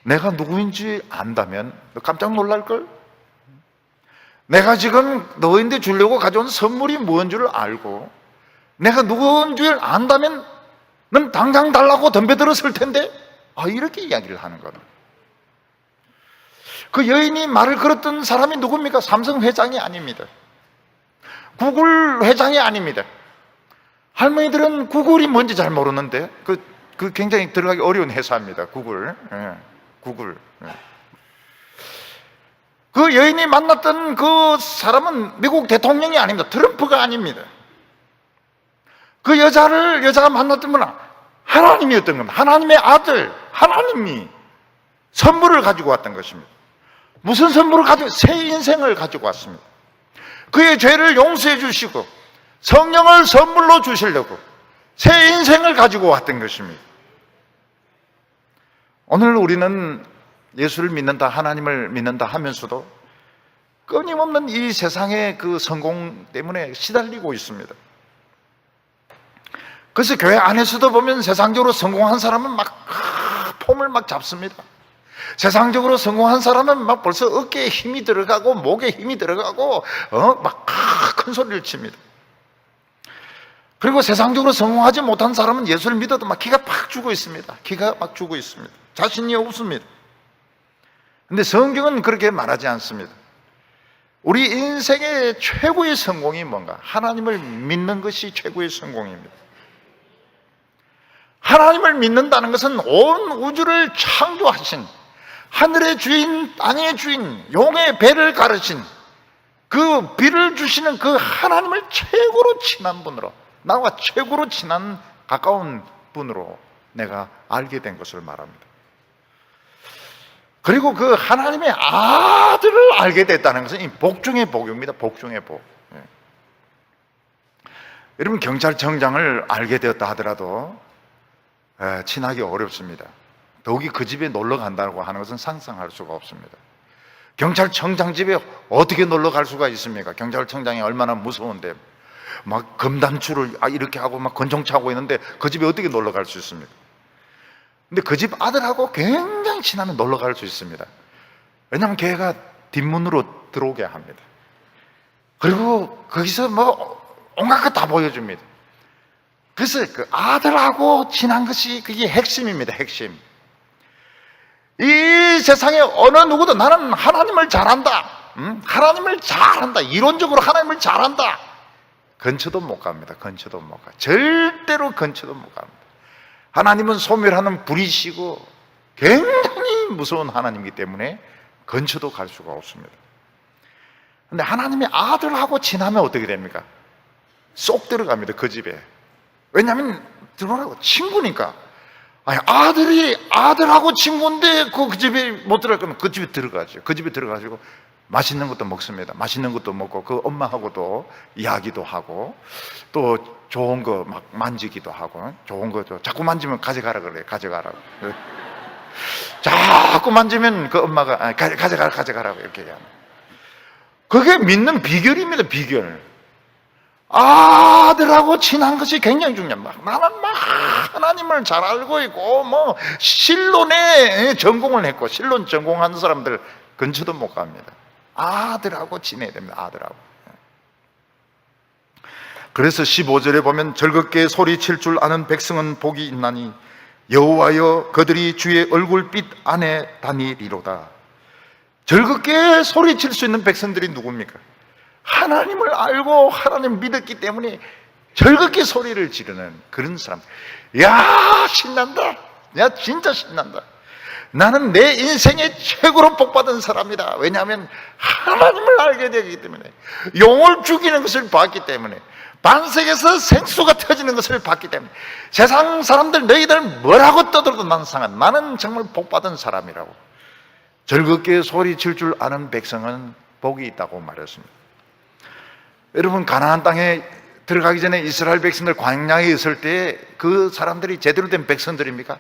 내가 누구인지 안다면 너 깜짝 놀랄걸? 내가 지금 너희한테 주려고 가져온 선물이 뭔 줄 알고 내가 누구인 줄 안다면 넌 당장 달라고 덤벼들었을 텐데 이렇게 이야기를 하는 거다. 그 여인이 말을 걸었던 사람이 누굽니까? 삼성 회장이 아닙니다. 구글 회장이 아닙니다. 할머니들은 구글이 뭔지 잘 모르는데 그 굉장히 들어가기 어려운 회사입니다. 구글. 구글. 그 여인이 만났던 그 사람은 미국 대통령이 아닙니다. 트럼프가 아닙니다. 그 여자가 만났던 분은 하나님이었던 겁니다. 하나님의 아들, 하나님이 선물을 가지고 왔던 것입니다. 무슨 선물을 가지고? 새 인생을 가지고 왔습니다. 그의 죄를 용서해 주시고 성령을 선물로 주시려고 새 인생을 가지고 왔던 것입니다. 오늘 우리는 예수를 믿는다, 하나님을 믿는다 하면서도 끊임없는 이 세상의 그 성공 때문에 시달리고 있습니다. 그래서 교회 안에서도 보면 세상적으로 성공한 사람은 막 폼을 막 잡습니다. 세상적으로 성공한 사람은 막 벌써 어깨에 힘이 들어가고 목에 힘이 들어가고 막 큰 소리를 칩니다. 그리고 세상적으로 성공하지 못한 사람은 예수를 믿어도 막 기가 팍 죽어 있습니다. 기가 막 죽어 있습니다. 자신이 없습니다. 근데 성경은 그렇게 말하지 않습니다. 우리 인생의 최고의 성공이 뭔가? 하나님을 믿는 것이 최고의 성공입니다. 하나님을 믿는다는 것은 온 우주를 창조하신 하늘의 주인, 땅의 주인, 용의 배를 가르신 그 비를 주시는 그 하나님을 최고로 친한 분으로, 나와 최고로 친한 가까운 분으로 내가 알게 된 것을 말합니다. 그리고 그 하나님의 아들을 알게 됐다는 것은 이 복 중의 복입니다. 복 중의 복. 여러분, 경찰청장을 알게 되었다 하더라도 친하기 어렵습니다. 더욱이 그 집에 놀러 간다고 하는 것은 상상할 수가 없습니다. 경찰청장 집에 어떻게 놀러 갈 수가 있습니까? 경찰청장이 얼마나 무서운데 막 금단추를 이렇게 하고 막 권총차고 있는데 그 집에 어떻게 놀러 갈 수 있습니까? 근데 그 집 아들하고 굉장히 친하면 놀러 갈 수 있습니다. 왜냐하면 걔가 뒷문으로 들어오게 합니다. 그리고 거기서 뭐 온갖 것 다 보여줍니다. 그래서 그 아들하고 친한 것이 그게 핵심입니다. 핵심. 이 세상에 어느 누구도 나는 하나님을 잘한다, 하나님을 잘한다, 이론적으로 하나님을 잘한다, 근처도 못 갑니다. 근처도 못 가. 절대로 근처도 못 갑니다. 하나님은 소멸하는 불이시고 굉장히 무서운 하나님이기 때문에 근처도 갈 수가 없습니다. 그런데 하나님의 아들하고 친하면 어떻게 됩니까? 쏙 들어갑니다. 그 집에. 왜냐하면 들어가고 친구니까. 아니, 아들하고 친구인데 그 집에 못 들어갈 거면 그 집에 들어가죠. 그 집에 들어가지고 맛있는 것도 먹습니다. 맛있는 것도 먹고 그 엄마하고도 이야기도 하고 또 좋은 거 막 만지기도 하고, 좋은 거 자꾸 만지면 가져가라 그래요. 가져가라고. 자꾸 만지면 그 엄마가 가져가라고 이렇게 해요. 그게 믿는 비결입니다. 비결. 아들하고 친한 것이 굉장히 중요합니다. 나는 막 하나님을 잘 알고 있고 뭐 신론에 전공을 했고, 신론 전공한 사람들 근처도 못 갑니다. 아들하고 지내야 됩니다. 아들하고. 그래서 15절에 보면 즐겁게 소리칠 줄 아는 백성은 복이 있나니 여호와여 그들이 주의 얼굴빛 안에 다니리로다. 즐겁게 소리칠 수 있는 백성들이 누굽니까? 하나님을 알고 하나님 믿었기 때문에 즐겁게 소리를 지르는 그런 사람. 야, 신난다. 야, 진짜 신난다. 나는 내 인생의 최고로 복받은 사람이다. 왜냐하면 하나님을 알게 되기 때문에, 용을 죽이는 것을 봤기 때문에, 반석에서 생수가 터지는 것을 봤기 때문에, 세상 사람들 너희들 뭐라고 떠들어도 나는 상관, 나는 정말 복받은 사람이라고. 즐겁게 소리칠 줄 아는 백성은 복이 있다고 말했습니다. 여러분, 가나안 땅에 들어가기 전에 이스라엘 백성들 광야에 있을 때 그 사람들이 제대로 된 백성들입니까?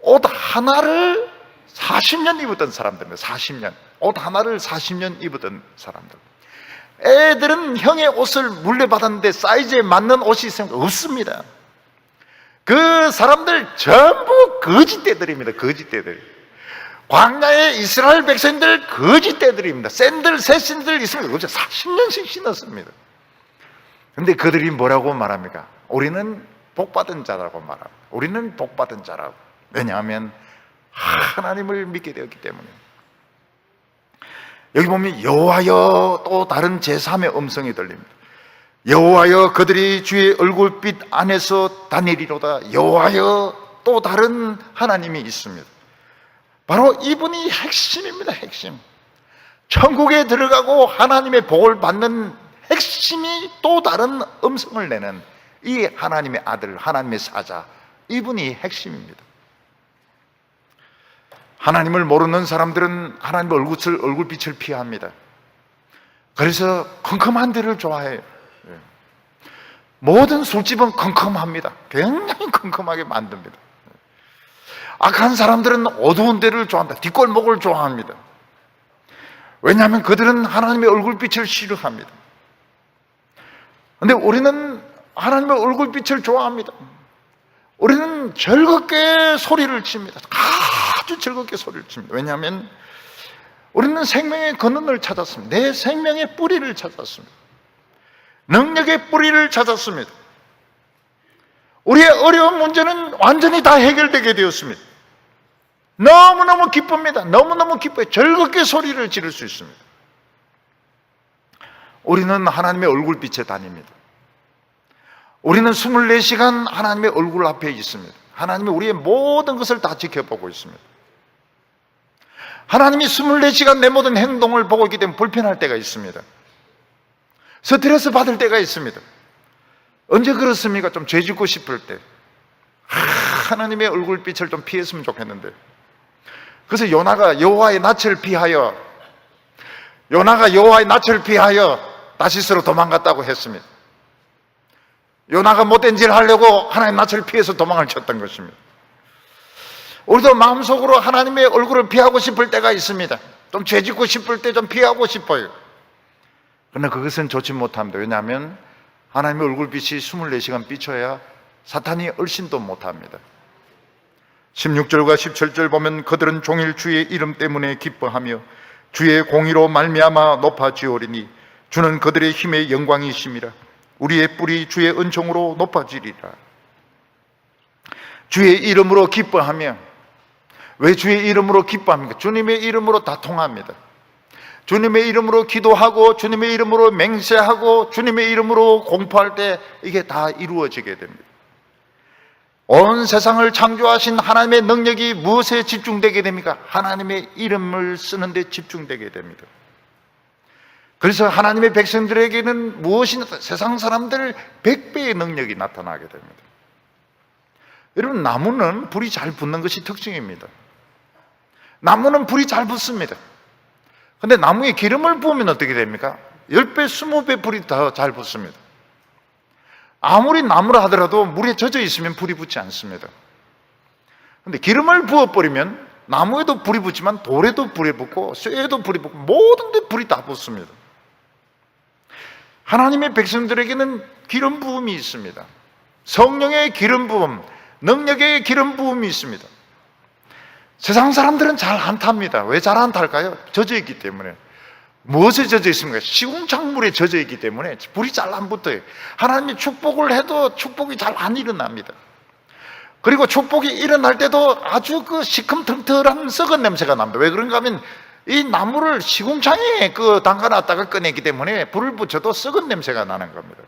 옷 하나를 40년 입었던 사람들입니다. 40년. 옷 하나를 40년 입었던 사람들. 애들은 형의 옷을 물려받았는데 사이즈에 맞는 옷이 있으면 없습니다. 그 사람들 전부 거짓대들입니다. 거짓대들. 광야의 이스라엘 백성들 거짓대들입니다. 샌들, 새 샌들 있으면 40년씩 신었습니다. 그런데 그들이 뭐라고 말합니까? 우리는 복받은 자라고 말합니다. 우리는 복받은 자라고. 왜냐하면 하나님을 믿게 되었기 때문에. 여기 보면 여호와여, 또 다른 제3의 음성이 들립니다. 여호와여 그들이 주의 얼굴빛 안에서 다니리로다. 여호와여, 또 다른 하나님이 있습니다. 바로 이분이 핵심입니다. 핵심. 천국에 들어가고 하나님의 복을 받는 핵심이 또 다른 음성을 내는 이 하나님의 아들, 하나님의 사자, 이분이 핵심입니다. 하나님을 모르는 사람들은 하나님의 얼굴빛을 피합니다. 그래서 컴컴한 데를 좋아해요. 모든 술집은 컴컴합니다. 굉장히 컴컴하게 만듭니다. 악한 사람들은 어두운 데를 좋아한다. 뒷골목을 좋아합니다. 왜냐하면 그들은 하나님의 얼굴빛을 싫어합니다. 그런데 우리는 하나님의 얼굴빛을 좋아합니다. 우리는 즐겁게 소리를 칩니다. 아주 즐겁게 소리를 칩니다. 왜냐하면 우리는 생명의 근원을 찾았습니다. 내 생명의 뿌리를 찾았습니다. 능력의 뿌리를 찾았습니다. 우리의 어려운 문제는 완전히 다 해결되게 되었습니다. 너무너무 기쁩니다. 너무너무 기뻐요. 즐겁게 소리를 지를 수 있습니다. 우리는 하나님의 얼굴빛에 다닙니다. 우리는 24시간 하나님의 얼굴 앞에 있습니다. 하나님이 우리의 모든 것을 다 지켜보고 있습니다. 하나님이 24시간 내 모든 행동을 보고 있기 때문에 불편할 때가 있습니다. 스트레스 받을 때가 있습니다. 언제 그렇습니까? 좀 죄 짓고 싶을 때. 하나님의 얼굴빛을 좀 피했으면 좋겠는데. 그래서 요나가 여호와의 낯을 피하여 다시스로 도망갔다고 했습니다. 요나가 못된 짓을 하려고 하나님 낯을 피해서 도망을 쳤던 것입니다. 우리도 마음속으로 하나님의 얼굴을 피하고 싶을 때가 있습니다. 좀 죄 짓고 싶을 때 좀 피하고 싶어요. 그러나 그것은 좋지 못합니다. 왜냐하면 하나님의 얼굴빛이 24시간 비춰야 사탄이 얼씬도 못합니다. 16절과 17절 보면 그들은 종일 주의 이름 때문에 기뻐하며 주의 공의로 말미암아 높아지오리니 주는 그들의 힘의 영광이심이라. 우리의 뿔이 주의 은총으로 높아지리라. 주의 이름으로 기뻐하며, 왜 주의 이름으로 기뻐합니까? 주님의 이름으로 다 통합니다. 주님의 이름으로 기도하고 주님의 이름으로 맹세하고 주님의 이름으로 공포할 때 이게 다 이루어지게 됩니다. 온 세상을 창조하신 하나님의 능력이 무엇에 집중되게 됩니까? 하나님의 이름을 쓰는 데 집중되게 됩니다. 그래서 하나님의 백성들에게는 무엇이나 세상 사람들 100배의 능력이 나타나게 됩니다. 여러분, 나무는 불이 잘 붙는 것이 특징입니다. 나무는 불이 잘 붙습니다. 근데 나무에 기름을 부으면 어떻게 됩니까? 10배, 20배 불이 더 잘 붙습니다. 아무리 나무라 하더라도 물에 젖어 있으면 불이 붙지 않습니다. 근데 기름을 부어버리면 나무에도 불이 붙지만 돌에도 불이 붙고 쇠에도 불이 붙고 모든 데 불이 다 붙습니다. 하나님의 백성들에게는 기름 부음이 있습니다. 성령의 기름 부음, 능력의 기름 부음이 있습니다. 세상 사람들은 잘 안 탑니다. 왜 잘 안 탈까요? 젖어 있기 때문에. 무엇에 젖어 있습니까? 시궁창물에 젖어 있기 때문에 불이 잘 안 붙어요. 하나님이 축복을 해도 축복이 잘 안 일어납니다. 그리고 축복이 일어날 때도 아주 그 시큼텅텅한 썩은 냄새가 납니다. 왜 그런가 하면 이 나무를 시궁창에 담가놨다가 꺼내기 때문에 불을 붙여도 썩은 냄새가 나는 겁니다.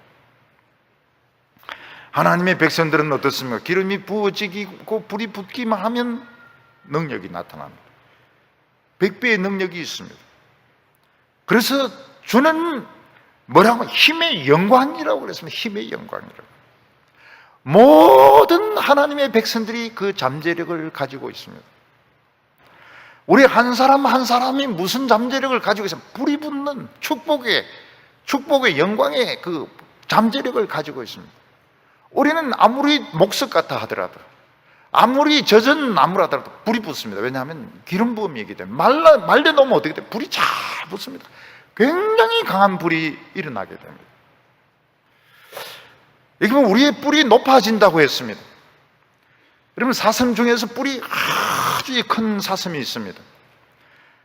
하나님의 백성들은 어떻습니까? 기름이 부어지고 불이 붙기만 하면 능력이 나타납니다. 100배의 능력이 있습니다. 그래서 주는 뭐라고? 힘의 영광이라고 그랬습니다. 힘의 영광이라고. 모든 하나님의 백성들이 그 잠재력을 가지고 있습니다. 우리 한 사람 한 사람이 무슨 잠재력을 가지고 있습니까? 불이 붙는 축복의 영광의 그 잠재력을 가지고 있습니다. 우리는 아무리 목석 같아 하더라도, 아무리 젖은 나무라더라도 불이 붙습니다. 왜냐하면 기름 부음이기 때문에. 말려 놓으면 어떻게 돼요? 불이 잘 붙습니다. 굉장히 강한 불이 일어나게 됩니다. 여기 보면 우리의 뿔이 높아진다고 했습니다. 여러분, 사슴 중에서 뿔이 아주 큰 사슴이 있습니다.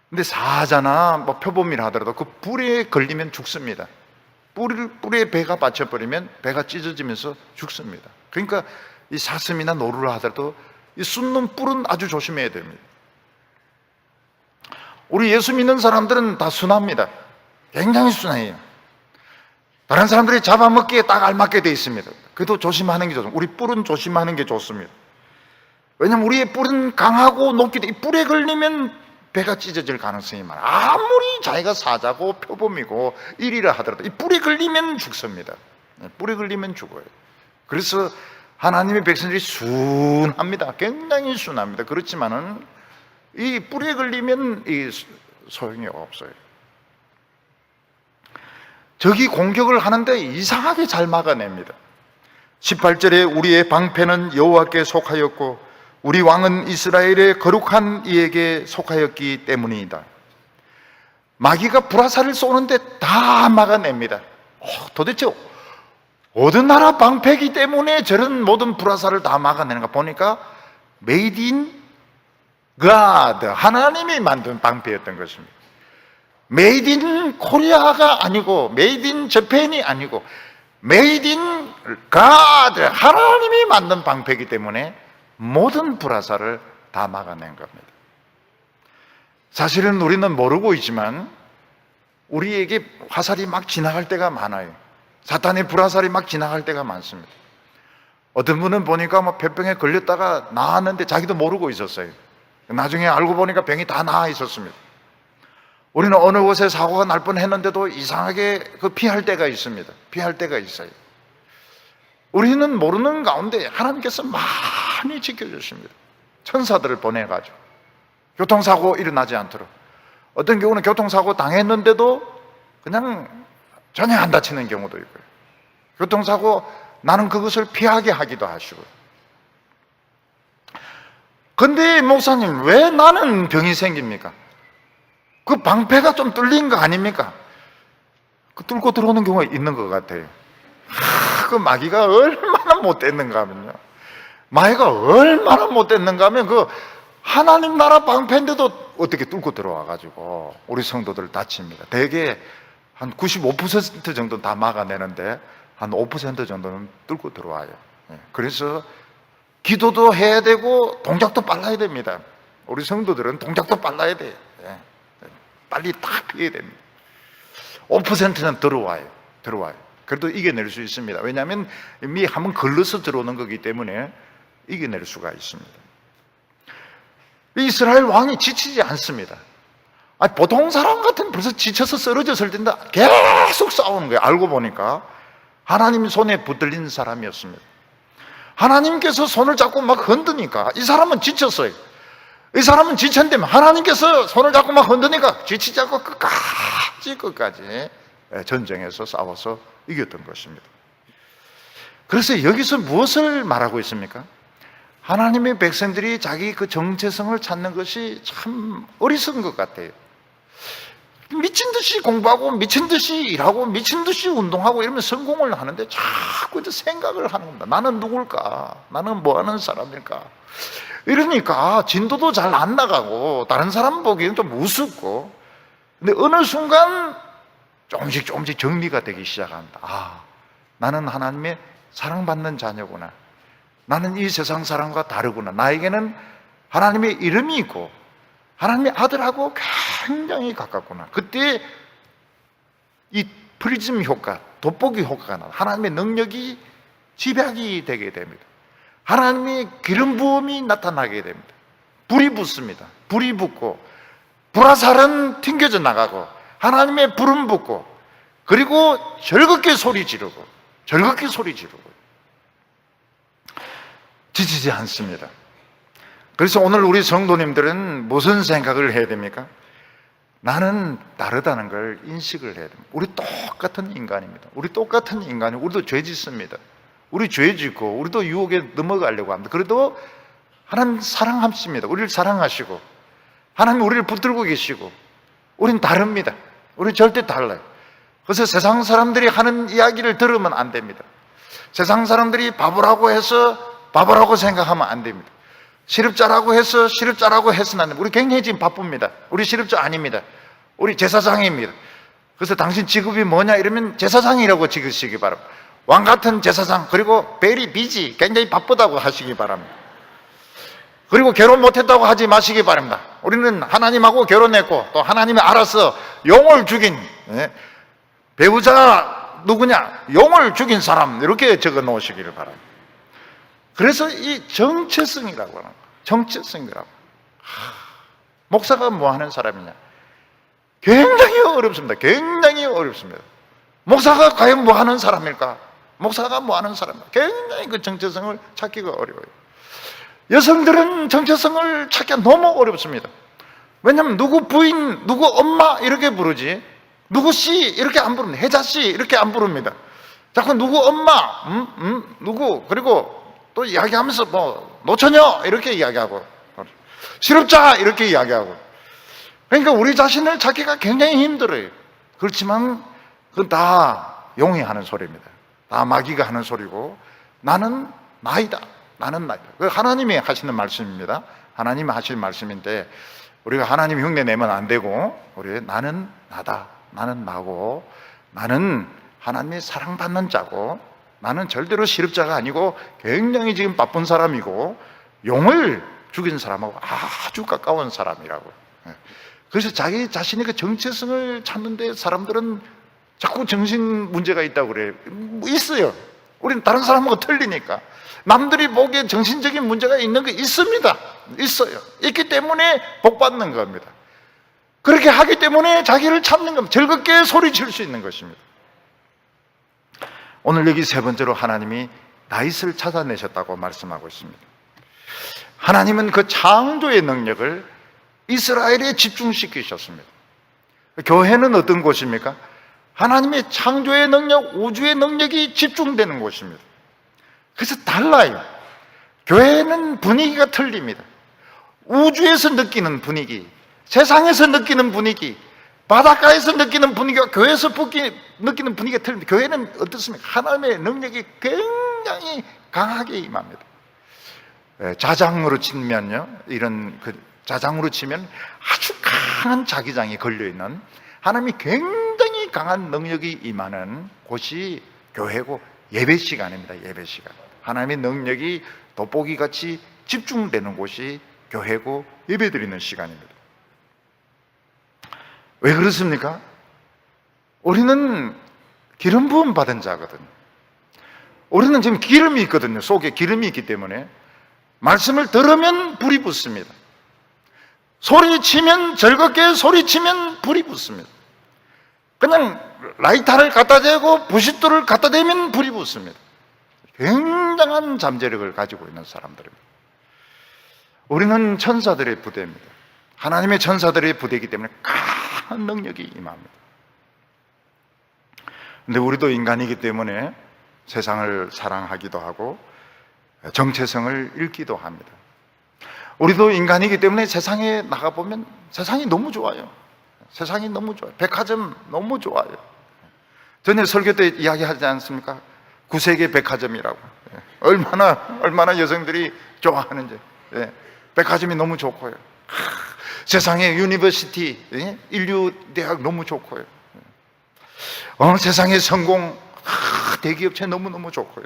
근데 사자나 뭐 표범이라 하더라도 그 뿔에 걸리면 죽습니다. 뿔에 배가 받쳐버리면 배가 찢어지면서 죽습니다. 그러니까 이 사슴이나 노루라 하더라도 이 쑤는 뿔은 아주 조심해야 됩니다. 우리 예수 믿는 사람들은 다 순합니다. 굉장히 순해요. 다른 사람들이 잡아먹기에 딱 알맞게 되어 있습니다. 그래도 조심하는 게 좋습니다. 우리 뿔은 조심하는 게 좋습니다. 왜냐하면 우리의 뿔은 강하고 높기 때문에 이 뿔에 걸리면 배가 찢어질 가능성이 많아요. 아무리 자기가 사자고 표범이고 일이라 하더라도 이 뿔에 걸리면 죽습니다. 뿔에 걸리면 죽어요. 그래서 하나님의 백성들이 순합니다. 굉장히 순합니다. 그렇지만은 이 뿔에 걸리면 이 소용이 없어요. 적이 공격을 하는데 이상하게 잘 막아냅니다. 18절에 우리의 방패는 여호와께 속하였고 우리 왕은 이스라엘의 거룩한 이에게 속하였기 때문이다. 마귀가 불화살을 쏘는데 다 막아냅니다. 도대체 어느 나라 방패이기 때문에 저런 모든 불화살을 다 막아내는가 보니까 Made in God, 하나님이 만든 방패였던 것입니다. Made in 코리아가 아니고 Made in Japan이 아니고 Made in God, 하나님이 만든 방패이기 때문에 모든 불화살을 다 막아낸 겁니다. 사실은 우리는 모르고 있지만 우리에게 화살이 막 지나갈 때가 많아요. 사탄의 불화살이 막 지나갈 때가 많습니다. 어떤 분은 보니까 뭐 폐병에 걸렸다가 나았는데 자기도 모르고 있었어요. 나중에 알고 보니까 병이 다 나아 있었습니다. 우리는 어느 곳에 사고가 날 뻔했는데도 이상하게 그 피할 때가 있습니다. 피할 때가 있어요. 우리는 모르는 가운데 하나님께서 많이 지켜주십니다. 천사들을 보내가지고 교통사고 일어나지 않도록. 어떤 경우는 교통사고 당했는데도 그냥 전혀 안 다치는 경우도 있고요. 교통사고 나는 그것을 피하게 하기도 하시고. 근데 목사님, 왜 나는 병이 생깁니까? 그 방패가 좀 뚫린 거 아닙니까? 그 뚫고 들어오는 경우가 있는 것 같아요. 그 마귀가 얼마나 못됐는가 하면요. 마귀가 얼마나 못됐는가 하면 그 하나님 나라 방패인데도 어떻게 뚫고 들어와가지고 우리 성도들 다칩니다. 대개 한 95% 정도는 다 막아내는데 한 5% 정도는 뚫고 들어와요. 그래서 기도도 해야 되고 동작도 빨라야 됩니다. 우리 성도들은 동작도 빨라야 돼요. 빨리 딱 피해야 됩니다. 5%는 들어와요. 그래도 이겨낼 수 있습니다. 왜냐하면 이미 한번 걸러서 들어오는 거기 때문에 이겨낼 수가 있습니다. 이스라엘 왕이 지치지 않습니다. 보통 사람 같으면 벌써 지쳐서 쓰러졌을 텐데 계속 싸우는 거예요. 알고 보니까 하나님 손에 붙들린 사람이었습니다. 하나님께서 손을 잡고 막 흔드니까 이 사람은 지쳤어요. 이 사람은 지쳤는데 하나님께서 손을 잡고 막 흔드니까 지치지 않고 끝까지 전쟁에서 싸워서 이겼던 것입니다. 그래서 여기서 무엇을 말하고 있습니까? 하나님의 백성들이 자기 그 정체성을 찾는 것이 참 어리석은 것 같아요. 미친 듯이 공부하고 미친 듯이 일하고 미친 듯이 운동하고 이러면 성공을 하는데 자꾸 생각을 하는 겁니다. 나는 누굴까? 나는 뭐 하는 사람일까? 이러니까 진도도 잘 안 나가고 다른 사람 보기에는 좀 우습고, 근데 어느 순간 조금씩 정리가 되기 시작합니다. 나는 하나님의 사랑받는 자녀구나. 나는 이 세상 사람과 다르구나. 나에게는 하나님의 이름이 있고 하나님의 아들하고 굉장히 가깝구나. 그때 이 프리즘 효과, 돋보기 효과가 나와. 하나님의 능력이 집약이 되게 됩니다. 하나님의 기름 부음이 나타나게 됩니다. 불이 붙습니다. 불이 붙고 불화살은 튕겨져 나가고 하나님의 불은 붙고, 그리고 즐겁게 소리 지르고 지치지 않습니다. 그래서 오늘 우리 성도님들은 무슨 생각을 해야 됩니까? 나는 다르다는 걸 인식을 해야 됩니다. 우리 똑같은 인간입니다. 우리도 죄 짓습니다. 우리 죄 짓고 우리도 유혹에 넘어가려고 합니다. 그래도 하나님 사랑하십니다. 우리를 사랑하시고 하나님 우리를 붙들고 계시고 우린 다릅니다. 우리 절대 달라요. 그래서 세상 사람들이 하는 이야기를 들으면 안 됩니다. 세상 사람들이 바보라고 해서 바보라고 생각하면 안 됩니다. 시럽자라고 해서 시럽자라고 해서는 안 됩니다. 우리 굉장히 지금 바쁩니다. 우리 시럽자 아닙니다. 우리 제사장입니다. 그래서 당신 직업이 뭐냐 이러면 제사장이라고 지으시기 바랍니다. 왕 같은 제사장, 그리고 베리 비지, 굉장히 바쁘다고 하시기 바랍니다. 그리고 결혼 못했다고 하지 마시기 바랍니다. 우리는 하나님하고 결혼했고 또 하나님이 알아서 용을 죽인 배우자 누구냐? 용을 죽인 사람, 이렇게 적어 놓으시기를 바랍니다. 그래서 이 정체성이라고 하는 거예요. 정체성이라고. 목사가 뭐 하는 사람이냐? 굉장히 어렵습니다. 목사가 과연 뭐 하는 사람일까? 굉장히 그 정체성을 찾기가 어려워요. 여성들은 정체성을 찾기가 너무 어렵습니다. 왜냐하면 누구 부인, 누구 엄마 이렇게 부르지 누구 씨 이렇게 안 부릅니다. 혜자 씨 이렇게 안 부릅니다. 자꾸 누구 엄마, 누구, 그리고 또 이야기하면서 뭐 노처녀 이렇게 이야기하고 실업자 이렇게 이야기하고, 그러니까 우리 자신을 찾기가 굉장히 힘들어요. 그렇지만 그건 다 용이 하는 소리입니다. 다 마귀가 하는 소리고, 나는 나이다. 그 하나님이 하시는 말씀입니다. 하나님이 하시는 말씀인데 우리가 하나님 흉내 내면 안 되고, 나는 나다. 나는 나고, 나는 하나님의 사랑받는 자고, 나는 절대로 시럽자가 아니고 굉장히 지금 바쁜 사람이고 용을 죽인 사람하고 아주 가까운 사람이라고. 그래서 자기 자신의 그 정체성을 찾는데 사람들은 자꾸 정신 문제가 있다고 그래요. 있어요. 우리는 다른 사람하고 틀리니까. 남들이 보기에 정신적인 문제가 있는 게 있습니다. 있어요. 있기 때문에 복 받는 겁니다. 그렇게 하기 때문에 자기를 찾는 겁니다. 즐겁게 소리칠 수 있는 것입니다. 오늘 여기 세 번째로 하나님이 다윗을 찾아내셨다고 말씀하고 있습니다. 하나님은 그 창조의 능력을 이스라엘에 집중시키셨습니다. 교회는 어떤 곳입니까? 하나님의 창조의 능력, 우주의 능력이 집중되는 곳입니다. 그래서 달라요. 교회는 분위기가 틀립니다. 우주에서 느끼는 분위기, 세상에서 느끼는 분위기, 바닷가에서 느끼는 분위기와 교회에서 느끼는 분위기가 틀립니다. 교회는 어떻습니까? 하나님의 능력이 굉장히 강하게 임합니다. 자장으로 치면요, 자장으로 치면 아주 강한 자기장이 걸려있는, 하나님이 굉장히 강한 능력이 임하는 곳이 교회고, 예배 시간입니다. 예배 시간. 하나님의 능력이 돋보기같이 집중되는 곳이 교회고 예배 드리는 시간입니다. 왜 그렇습니까? 우리는 기름 부음 받은 자거든요. 우리는 지금 기름이 있거든요. 속에 기름이 있기 때문에 말씀을 들으면 불이 붙습니다. 소리치면, 즐겁게 소리치면 불이 붙습니다. 그냥 라이터를 갖다 대고 부싯돌을 갖다 대면 불이 붙습니다. 굉장한 잠재력을 가지고 있는 사람들입니다. 우리는 천사들의 부대입니다. 하나님의 천사들의 부대이기 때문에 강한 능력이 임합니다. 근데 우리도 인간이기 때문에 세상을 사랑하기도 하고 정체성을 잃기도 합니다. 우리도 인간이기 때문에 세상에 나가보면 세상이 너무 좋아요. 세상이 너무 좋아요. 백화점 너무 좋아요. 전에 설교 때 이야기하지 않습니까? 9세계 백화점이라고. 얼마나 여성들이 좋아하는지. 백화점이 너무 좋고요. 세상에 유니버시티, 인류대학 너무 좋고요. 세상의 성공, 대기업체 너무너무 좋고요.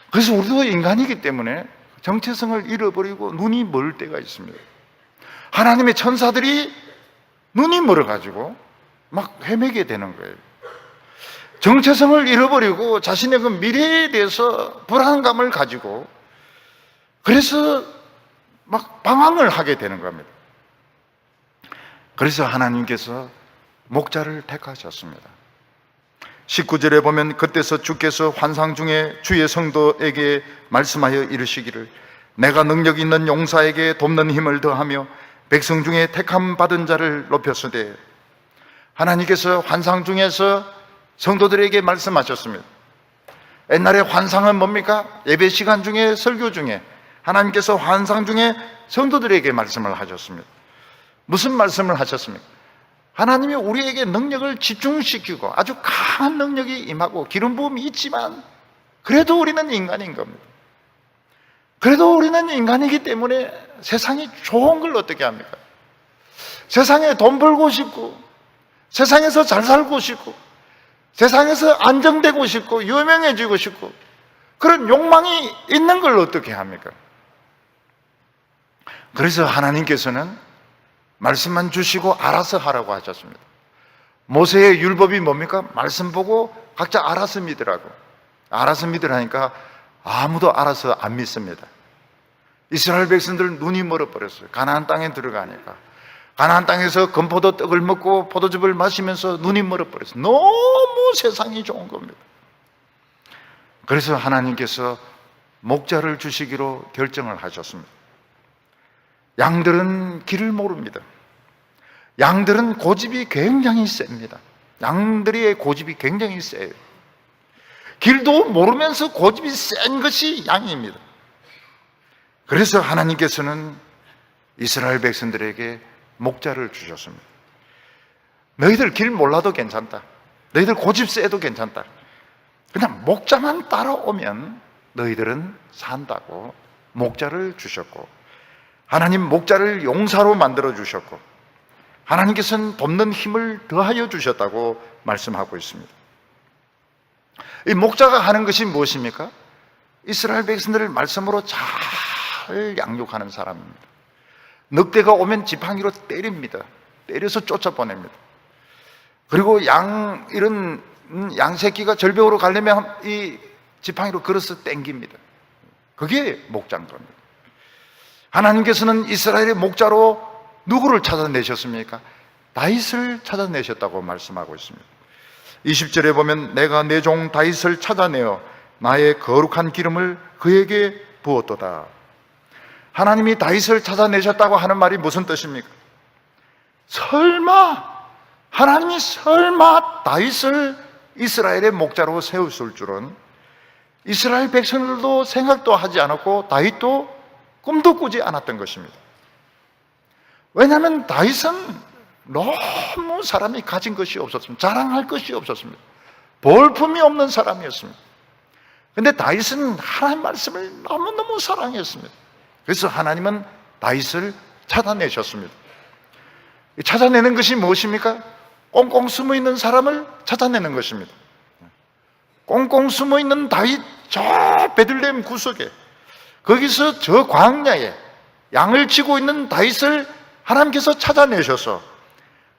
그래서 우리도 인간이기 때문에 정체성을 잃어버리고 눈이 멀 때가 있습니다. 하나님의 천사들이 눈이 멀어가지고 막 헤매게 되는 거예요. 정체성을 잃어버리고 자신의 그 미래에 대해서 불안감을 가지고 그래서 막 방황을 하게 되는 겁니다. 그래서 하나님께서 목자를 택하셨습니다. 19절에 보면 그때서 주께서 환상 중에 주의 성도에게 말씀하여 이르시기를 내가 능력 있는 용사에게 돕는 힘을 더하며 백성 중에 택함 받은 자를 높였으되, 하나님께서 환상 중에서 성도들에게 말씀하셨습니다. 옛날에 환상은 뭡니까? 예배 시간 중에, 설교 중에 하나님께서 환상 중에 성도들에게 말씀을 하셨습니다. 무슨 말씀을 하셨습니까? 하나님이 우리에게 능력을 집중시키고 아주 강한 능력이 임하고 기름 부음이 있지만 그래도 우리는 인간인 겁니다. 그래도 우리는 인간이기 때문에 세상이 좋은 걸 어떻게 합니까? 세상에 돈 벌고 싶고 세상에서 잘 살고 싶고 세상에서 안정되고 싶고 유명해지고 싶고 그런 욕망이 있는 걸 어떻게 합니까? 그래서 하나님께서는 말씀만 주시고 알아서 하라고 하셨습니다. 모세의 율법이 뭡니까? 말씀 보고 각자 알아서 믿으라고. 알아서 믿으라니까 아무도 알아서 안 믿습니다. 이스라엘 백성들 눈이 멀어버렸어요. 가나안 땅에 들어가니까. 가나안 땅에서 건포도 떡을 먹고 포도즙을 마시면서 눈이 멀어버렸어요. 너무 세상이 좋은 겁니다. 그래서 하나님께서 목자를 주시기로 결정을 하셨습니다. 양들은 길을 모릅니다. 양들은 고집이 굉장히 셉니다. 양들의 고집이 굉장히 세요. 길도 모르면서 고집이 센 것이 양입니다. 그래서 하나님께서는 이스라엘 백성들에게 목자를 주셨습니다. 너희들 길 몰라도 괜찮다. 너희들 고집 세도 괜찮다. 그냥 목자만 따라오면 너희들은 산다고 목자를 주셨고, 하나님 목자를 용사로 만들어 주셨고, 하나님께서는 돕는 힘을 더하여 주셨다고 말씀하고 있습니다. 이 목자가 하는 것이 무엇입니까? 이스라엘 백성들을 말씀으로 잘 양육하는 사람입니다. 늑대가 오면 지팡이로 때립니다. 때려서 쫓아보냅니다. 그리고 이런 양새끼가 절벽으로 가려면 이 지팡이로 걸어서 땡깁니다. 그게 목장도입니다. 하나님께서는 이스라엘의 목자로 누구를 찾아내셨습니까? 다윗을 찾아내셨다고 말씀하고 있습니다. 20절에 보면 내가 내 종 다윗을 찾아내어 나의 거룩한 기름을 그에게 부었도다. 하나님이 다윗을 찾아내셨다고 하는 말이 무슨 뜻입니까? 하나님이 설마 다윗을 이스라엘의 목자로 세우실 줄은 이스라엘 백성들도 생각도 하지 않았고 다윗도 꿈도 꾸지 않았던 것입니다. 왜냐하면 다윗은 너무 사람이 가진 것이 없었습니다. 자랑할 것이 없었습니다. 볼품이 없는 사람이었습니다. 그런데 다윗은 하나님 말씀을 너무너무 사랑했습니다. 그래서 하나님은 다윗을 찾아내셨습니다. 찾아내는 것이 무엇입니까? 꽁꽁 숨어 있는 사람을 찾아내는 것입니다. 꽁꽁 숨어 있는 다윗, 저 베들레헴 구석에, 거기서 저 광야에 양을 치고 있는 다윗을 하나님께서 찾아내셔서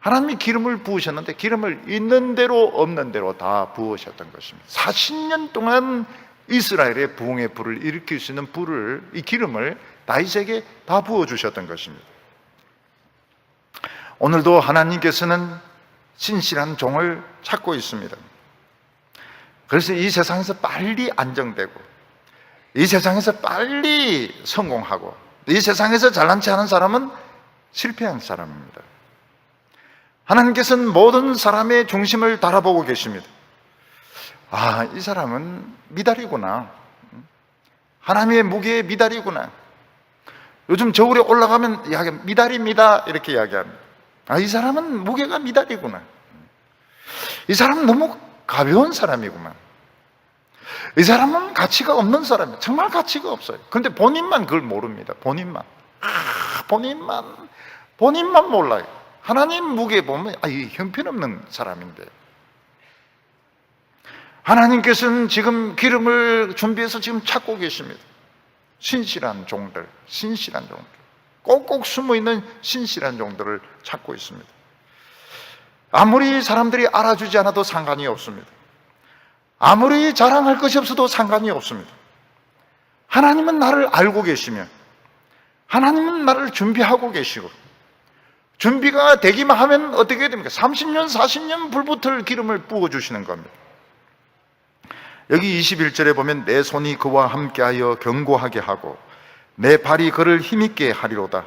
하나님이 기름을 부으셨는데 기름을 있는 대로 없는 대로 다 부으셨던 것입니다. 40년 동안 이스라엘의 부흥의 불을 일으킬 수 있는 불을, 이 기름을 다윗에게 다 부어주셨던 것입니다. 오늘도 하나님께서는 신실한 종을 찾고 있습니다. 그래서 이 세상에서 빨리 안정되고, 이 세상에서 빨리 성공하고, 이 세상에서 잘난 체 하는 사람은 실패한 사람입니다. 하나님께서는 모든 사람의 중심을 달아보고 계십니다. 이 사람은 미달이구나. 하나님의 무게의 미달이구나. 요즘 저울에 올라가면 미달입니다 이렇게 이야기합니다. 이 사람은 무게가 미달이구나. 이 사람은 너무 가벼운 사람이구만. 이 사람은 가치가 없는 사람이에요. 정말 가치가 없어요. 그런데 본인만 그걸 모릅니다. 본인만 몰라요. 하나님 무게 보면 이 형편없는 사람인데, 하나님께서는 지금 기름을 준비해서 지금 찾고 계십니다. 신실한 종들, 꼭꼭 숨어있는 신실한 종들을 찾고 있습니다. 아무리 사람들이 알아주지 않아도 상관이 없습니다. 아무리 자랑할 것이 없어도 상관이 없습니다. 하나님은 나를 알고 계시며, 하나님은 나를 준비하고 계시고, 준비가 되기만 하면 어떻게 됩니까? 30년, 40년 불붙을 기름을 부어주시는 겁니다. 여기 21절에 보면 내 손이 그와 함께하여 견고하게 하고 내 발이 그를 힘있게 하리로다.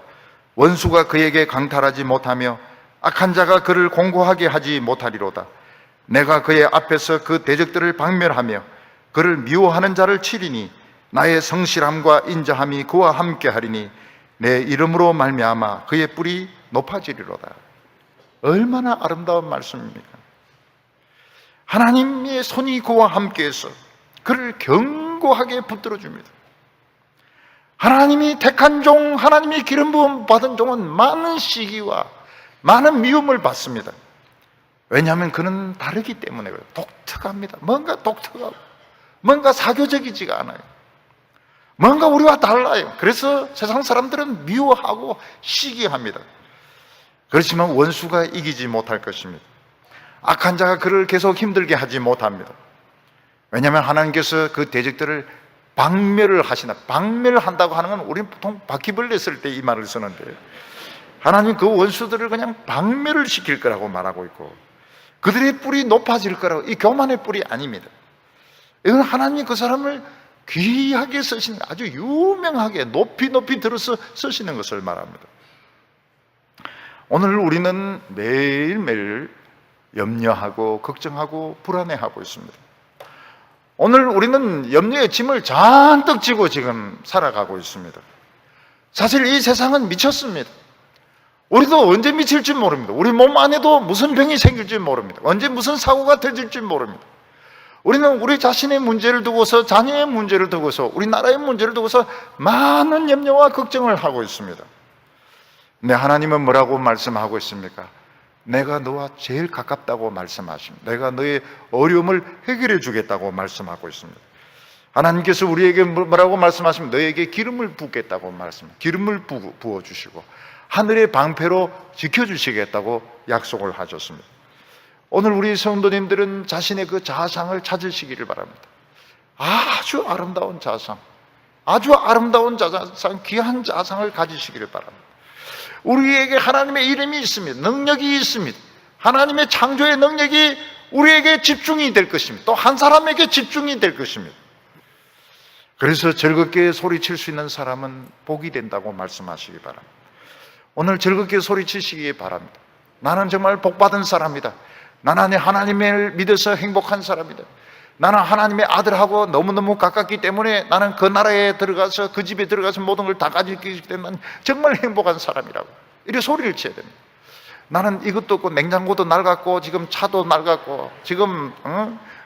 원수가 그에게 강탈하지 못하며 악한 자가 그를 공고하게 하지 못하리로다. 내가 그의 앞에서 그 대적들을 박멸하며 그를 미워하는 자를 치리니 나의 성실함과 인자함이 그와 함께하리니 내 이름으로 말미암아 그의 뿔이 높아지리로다. 얼마나 아름다운 말씀입니까? 하나님의 손이 그와 함께해서 그를 견고하게 붙들어 줍니다. 하나님이 택한 종, 하나님이 기름 부음 받은 종은 많은 시기와 많은 미움을 받습니다. 왜냐하면 그는 다르기 때문에 그래요. 독특합니다. 뭔가 독특하고 뭔가 사교적이지가 않아요. 뭔가 우리와 달라요. 그래서 세상 사람들은 미워하고 시기합니다. 그렇지만 원수가 이기지 못할 것입니다. 악한 자가 그를 계속 힘들게 하지 못합니다. 왜냐하면 하나님께서 그 대적들을 박멸을 하시나, 박멸을 한다고 하는 건 우리는 보통 바퀴벌레 쓸 때 이 말을 쓰는데, 하나님 그 원수들을 그냥 박멸을 시킬 거라고 말하고 있고, 그들의 뿔이 높아질 거라고, 이 교만의 뿔이 아닙니다. 이건 하나님이 그 사람을 귀하게 쓰시는, 아주 유명하게 높이 들어서 쓰시는 것을 말합니다. 오늘 우리는 매일매일 염려하고 걱정하고 불안해하고 있습니다. 오늘 우리는 염려의 짐을 잔뜩 지고 지금 살아가고 있습니다. 사실 이 세상은 미쳤습니다. 우리도 언제 미칠지 모릅니다. 우리 몸 안에도 무슨 병이 생길지 모릅니다. 언제 무슨 사고가 터질지 모릅니다. 우리는 우리 자신의 문제를 두고서, 자녀의 문제를 두고서, 우리나라의 문제를 두고서 많은 염려와 걱정을 하고 있습니다. 근데 하나님은 뭐라고 말씀하고 있습니까? 내가 너와 제일 가깝다고 말씀하십니다. 내가 너의 어려움을 해결해 주겠다고 말씀하고 있습니다. 하나님께서 우리에게 뭐라고 말씀하십니까? 너에게 기름을 붓겠다고 말씀합니다. 기름을 부어주시고 하늘의 방패로 지켜주시겠다고 약속을 하셨습니다. 오늘 우리 성도님들은 자신의 그 자상을 찾으시기를 바랍니다. 아주 아름다운 자상, 아주 아름다운 자상, 귀한 자상을 가지시기를 바랍니다. 우리에게 하나님의 이름이 있습니다. 능력이 있습니다. 하나님의 창조의 능력이 우리에게 집중이 될 것입니다. 또 한 사람에게 집중이 될 것입니다. 그래서 즐겁게 소리칠 수 있는 사람은 복이 된다고 말씀하시기 바랍니다. 오늘 즐겁게 소리치시기 바랍니다. 나는 정말 복받은 사람이다. 나는 하나님을 믿어서 행복한 사람이다. 나는 하나님의 아들하고 너무너무 가깝기 때문에 나는 그 나라에 들어가서 그 집에 들어가서 모든 걸 다 가지기 때문에 정말 행복한 사람이라고 이렇게 소리를 쳐야 됩니다. 나는 이것도 없고 냉장고도 낡았고 지금 차도 낡았고 지금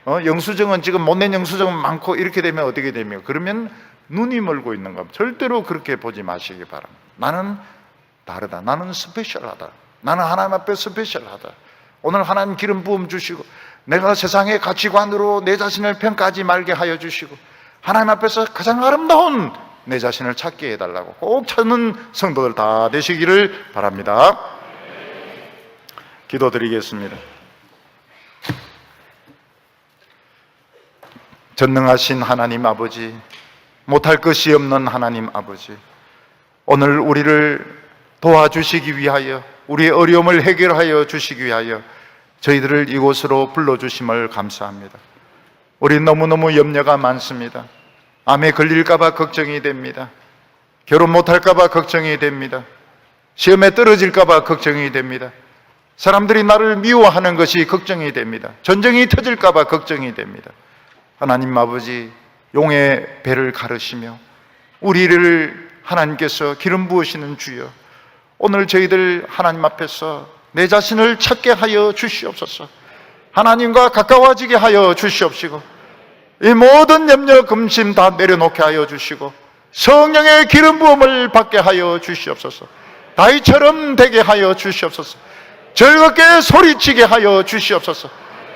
영수증은 지금 못낸 영수증은 많고 이렇게 되면 어떻게 됩니까? 그러면 눈이 멀고 있는 겁니다. 절대로 그렇게 보지 마시기 바랍니다. 나는 다르다. 나는 스페셜하다. 나는 하나님 앞에 스페셜하다. 오늘 하나님 기름 부음 주시고 내가 세상의 가치관으로 내 자신을 평가하지 말게 하여 주시고 하나님 앞에서 가장 아름다운 내 자신을 찾게 해달라고 꼭 찾는 성도들 다 되시기를 바랍니다. 기도드리겠습니다. 전능하신 하나님 아버지, 못할 것이 없는 하나님 아버지, 오늘 우리를 도와주시기 위하여 우리의 어려움을 해결하여 주시기 위하여 저희들을 이곳으로 불러주심을 감사합니다. 우리 너무너무 염려가 많습니다. 암에 걸릴까 봐 걱정이 됩니다. 결혼 못할까 봐 걱정이 됩니다. 시험에 떨어질까 봐 걱정이 됩니다. 사람들이 나를 미워하는 것이 걱정이 됩니다. 전쟁이 터질까 봐 걱정이 됩니다. 하나님 아버지, 용의 배를 가르시며 우리를 하나님께서 기름 부으시는 주여, 오늘 저희들 하나님 앞에서 내 자신을 찾게 하여 주시옵소서. 하나님과 가까워지게 하여 주시옵시고 이 모든 염려 근심 다 내려놓게 하여 주시고 성령의 기름 부음을 받게 하여 주시옵소서. 다윗처럼 되게 하여 주시옵소서. 즐겁게 소리치게 하여 주시옵소서.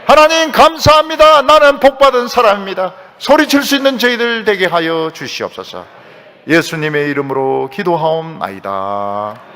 하나님 감사합니다. 나는 복받은 사람입니다. 소리칠 수 있는 저희들 되게 하여 주시옵소서. 예수님의 이름으로 기도하옵나이다.